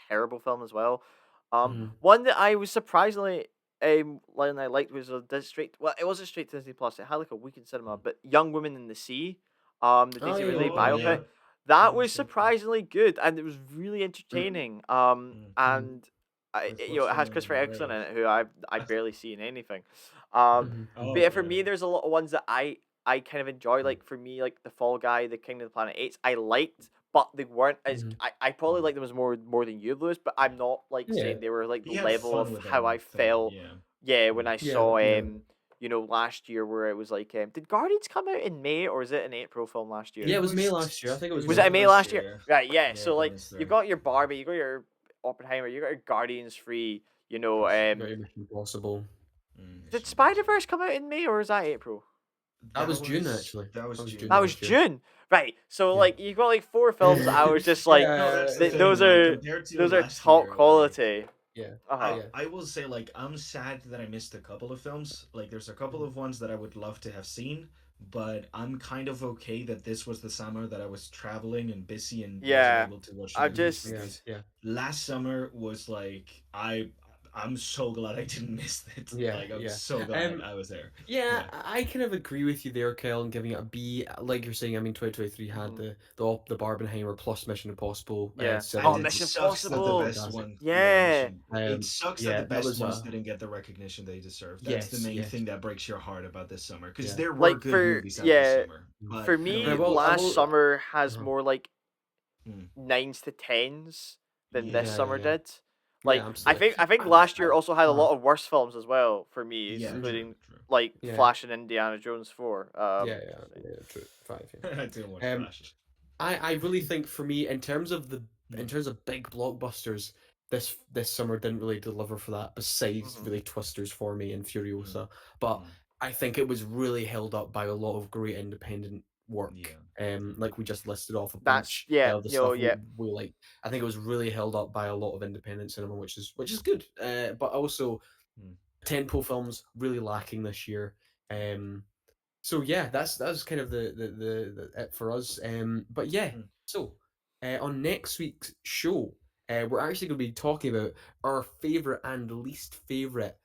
S2: terrible film as well.
S1: Mhm,
S2: One that I was surprisingly I liked was a straight. Well, it wasn't straight to Disney Plus. It had like a week in cinema,
S3: Mm.
S2: but Young Women in the Sea, the
S1: oh,
S2: Daisy
S1: yeah,
S2: Ridley
S3: Oh
S1: yeah.
S2: biopic,
S3: yeah.
S2: that
S3: Yeah,
S2: was
S3: sure.
S2: surprisingly good and it was really
S1: Mhm,
S2: entertaining.
S3: Mm.
S1: mhm,
S2: And
S3: With
S2: it
S3: what's her
S2: has
S3: name in
S2: Christopher
S3: the
S2: Eccleston in
S3: rave?
S2: it, who I barely see in anything. Um,
S1: mhm,
S2: but
S1: mhm,
S2: yeah,
S3: Oh
S2: for
S3: yeah.
S2: me, there's a lot of ones that I kind of enjoy.
S3: Mm.
S2: Like for me, like the Fall Guy, the King of the Planet Apes, I liked, but they weren't as.
S1: mhm.
S2: I probably
S3: Mm.
S2: like them as more than you, Lewis. But I'm not like
S1: Yeah,
S2: saying they were like the
S3: You had
S2: level
S3: fun
S2: of
S3: with
S2: how I
S3: them thing,
S2: felt.
S3: yeah.
S2: Yeah, when
S3: Mm.
S2: I
S1: yeah,
S2: saw
S1: yeah.
S2: last year where it was like did Guardians come out in May or is it an April film last
S1: Yeah,
S2: year?
S1: it was May last year. I think it
S3: It
S1: was
S3: was
S2: Was it
S1: May.
S2: in
S3: May
S2: May
S3: last
S2: last
S3: year,
S2: year?
S3: yeah.
S2: Right, yeah.
S3: Yeah,
S2: So like
S3: Guardians
S2: you've
S3: 3.
S2: got your Barbie, you got your Oppenheimer, you got your Guardians 3.
S1: Got your Mission Impossible.
S2: Did
S3: Mission
S2: Spider
S3: Impossible.
S2: Verse come out in May or is that April?
S1: That was June, actually.
S3: That was
S1: That was
S3: June,
S1: June
S2: That was
S1: last
S3: yeah.
S1: year.
S2: June, right? So
S1: Yeah.
S2: like you got like four films that I was just like,
S3: No, that's the thing.
S2: those
S3: Like
S2: are
S3: compared to last
S2: top
S3: year, like
S2: quality.
S1: Yeah,
S2: Uh huh.
S3: I
S1: yeah.
S3: I will say like I'm sad that I missed a couple of films. Like there's a couple
S1: Mhm,
S3: of ones that I would love to have seen, but I'm kind of okay that this was the summer that I was traveling and busy and wasn't
S2: Yeah,
S3: able to watch
S2: I
S3: movies
S1: yeah,
S2: just
S3: because
S1: yeah,
S3: last summer was like I'm so glad I didn't miss it.
S1: yeah,
S3: Like I'm
S1: yeah.
S3: so glad
S1: Um,
S3: I was there.
S1: Yeah,
S3: Yeah.
S1: I kind of agree with you there, Kyle, and giving it a B. Like you're saying, I mean, 2023 had
S2: mhm,
S1: the Barbenheimer plus Mission Impossible
S2: yeah.
S3: And
S2: Oh,
S1: Seven,
S3: it
S1: which
S2: Mission
S1: was
S3: sucks that the
S1: absolutely
S2: Impossible.
S3: best
S1: fantastic.
S3: one, yeah,
S2: Yeah.
S3: it sucks that the
S1: Yeah, that
S3: best
S1: was
S3: ones
S1: a
S3: didn't get the recognition they deserve. That's the
S1: yes,
S3: main
S1: yes,
S3: thing that breaks your heart about this summer, because
S1: yeah.
S3: there were
S2: Like
S3: good
S2: for
S3: movies out this
S2: yeah,
S3: summer,
S1: Mm.
S3: but
S2: for
S3: no
S1: But
S3: one
S2: me,
S3: got
S1: I
S2: last
S3: noticed.
S1: will.
S2: summer has
S1: Uh-huh.
S2: more like
S3: Mm.
S2: nines to tens than this
S3: Yeah,
S1: Yeah, yeah,
S2: summer
S1: yeah,
S2: did.
S1: yeah,
S2: Like
S1: absolutely.
S2: I think
S1: I,
S2: last year
S1: I,
S2: also had a
S1: uh,
S2: lot of worse films as well for me,
S3: yeah,
S1: mhm.
S3: true,
S2: including
S3: true.
S2: like
S1: Yeah,
S2: Flash and Indiana Jones 4.
S1: yeah, yeah, yeah, true. Five,
S3: I didn't watch
S1: yeah.
S3: Flash.
S1: I really think for me in
S3: Mm.
S1: terms of big blockbusters, this summer didn't really deliver for that. Besides
S2: Hmm.
S1: really Twisters for me and
S3: Mm.
S1: Furiosa, but
S3: Mm.
S1: I think it was really held up by a lot of great independent work.
S3: Yeah.
S1: Like we just listed off a
S2: That's
S1: bunch
S2: yeah,
S1: of the
S2: no,
S1: stuff
S2: yeah.
S1: we like. I think it was really held up by a lot of independent cinema, which is good. But also
S3: Mm.
S1: tentpole films really lacking this year. Um, so yeah, that's kind of the it for us. But yeah,
S3: Mm.
S1: so on next week's show, we're actually going to be talking about our favorite and least favorite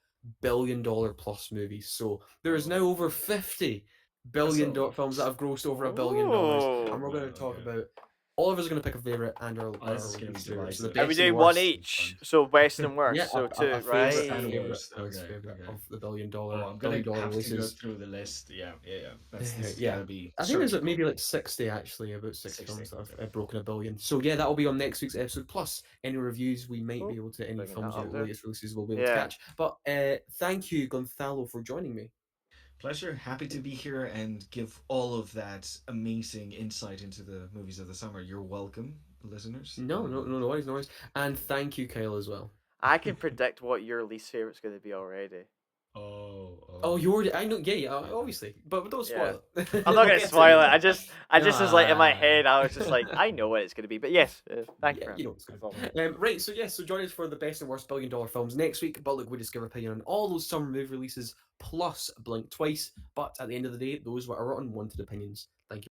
S1: billion-dollar plus movies. So there is now
S3: Oh,
S1: over 50 billion
S3: so
S1: films that have grossed over $1 billion, and
S2: Oh.
S1: we're going
S3: wow,
S1: to talk
S3: okay.
S1: about. All of us are going to pick a favorite and
S3: Oh, this
S1: our
S3: is gonna be
S1: least favorite. So the
S2: And we
S3: divisive.
S1: best and
S2: do one
S1: worst.
S3: Be fun.
S2: each, so best and
S1: Yeah,
S2: worst. So
S1: a
S2: two,
S1: favorite
S3: Best
S1: and
S3: and
S2: right?
S1: favorite,
S3: worst.
S1: least
S3: Okay,
S1: favorite
S3: okay.
S1: of the
S3: Oh, I'm
S1: billion
S3: gonna
S1: dollar
S3: have to go
S1: releases.
S3: through the list. Yeah, yeah, yeah. This is
S1: Yeah,
S3: gonna be
S1: I think there's
S3: surgical.
S1: maybe like 60 actually, about 60
S3: 60.
S1: films that have
S3: Okay.
S1: broken $1 billion. So yeah, that'll be on next week's episode. Plus any reviews we might be
S2: Oh,
S1: able to, any
S2: bringing that
S1: films or
S2: up there.
S1: latest releases we'll be able to
S2: Yeah.
S1: catch. But thank you, Gonzalo, for joining me.
S3: Pleasure. Happy to be here and give all of that amazing insight into the movies of the summer. You're welcome, listeners.
S1: No, no, no, no worries, no worries. And thank you, Kyle, as well.
S2: I can predict what your least favorite's going to be already.
S3: Oh,
S1: Oh,
S3: oh.
S1: you already? I know. Yeah, yeah, obviously, but don't
S2: Yeah.
S1: spoil it.
S2: I'm not
S1: We'll
S2: gonna
S1: get to it
S2: spoil it.
S1: later.
S2: I just was like in my
S1: Ah,
S2: head. I was just like, I know what it's gonna be. But yes, thank you
S1: yeah,
S2: for
S1: you know what's
S2: that's
S1: good.
S2: all.
S1: Right, so yes, so join us for the best and worst billion-dollar films next week. But look, we just give our opinion on all those summer movie releases plus Blink Twice. But at the end of the day, those were our unwanted opinions. Thank you.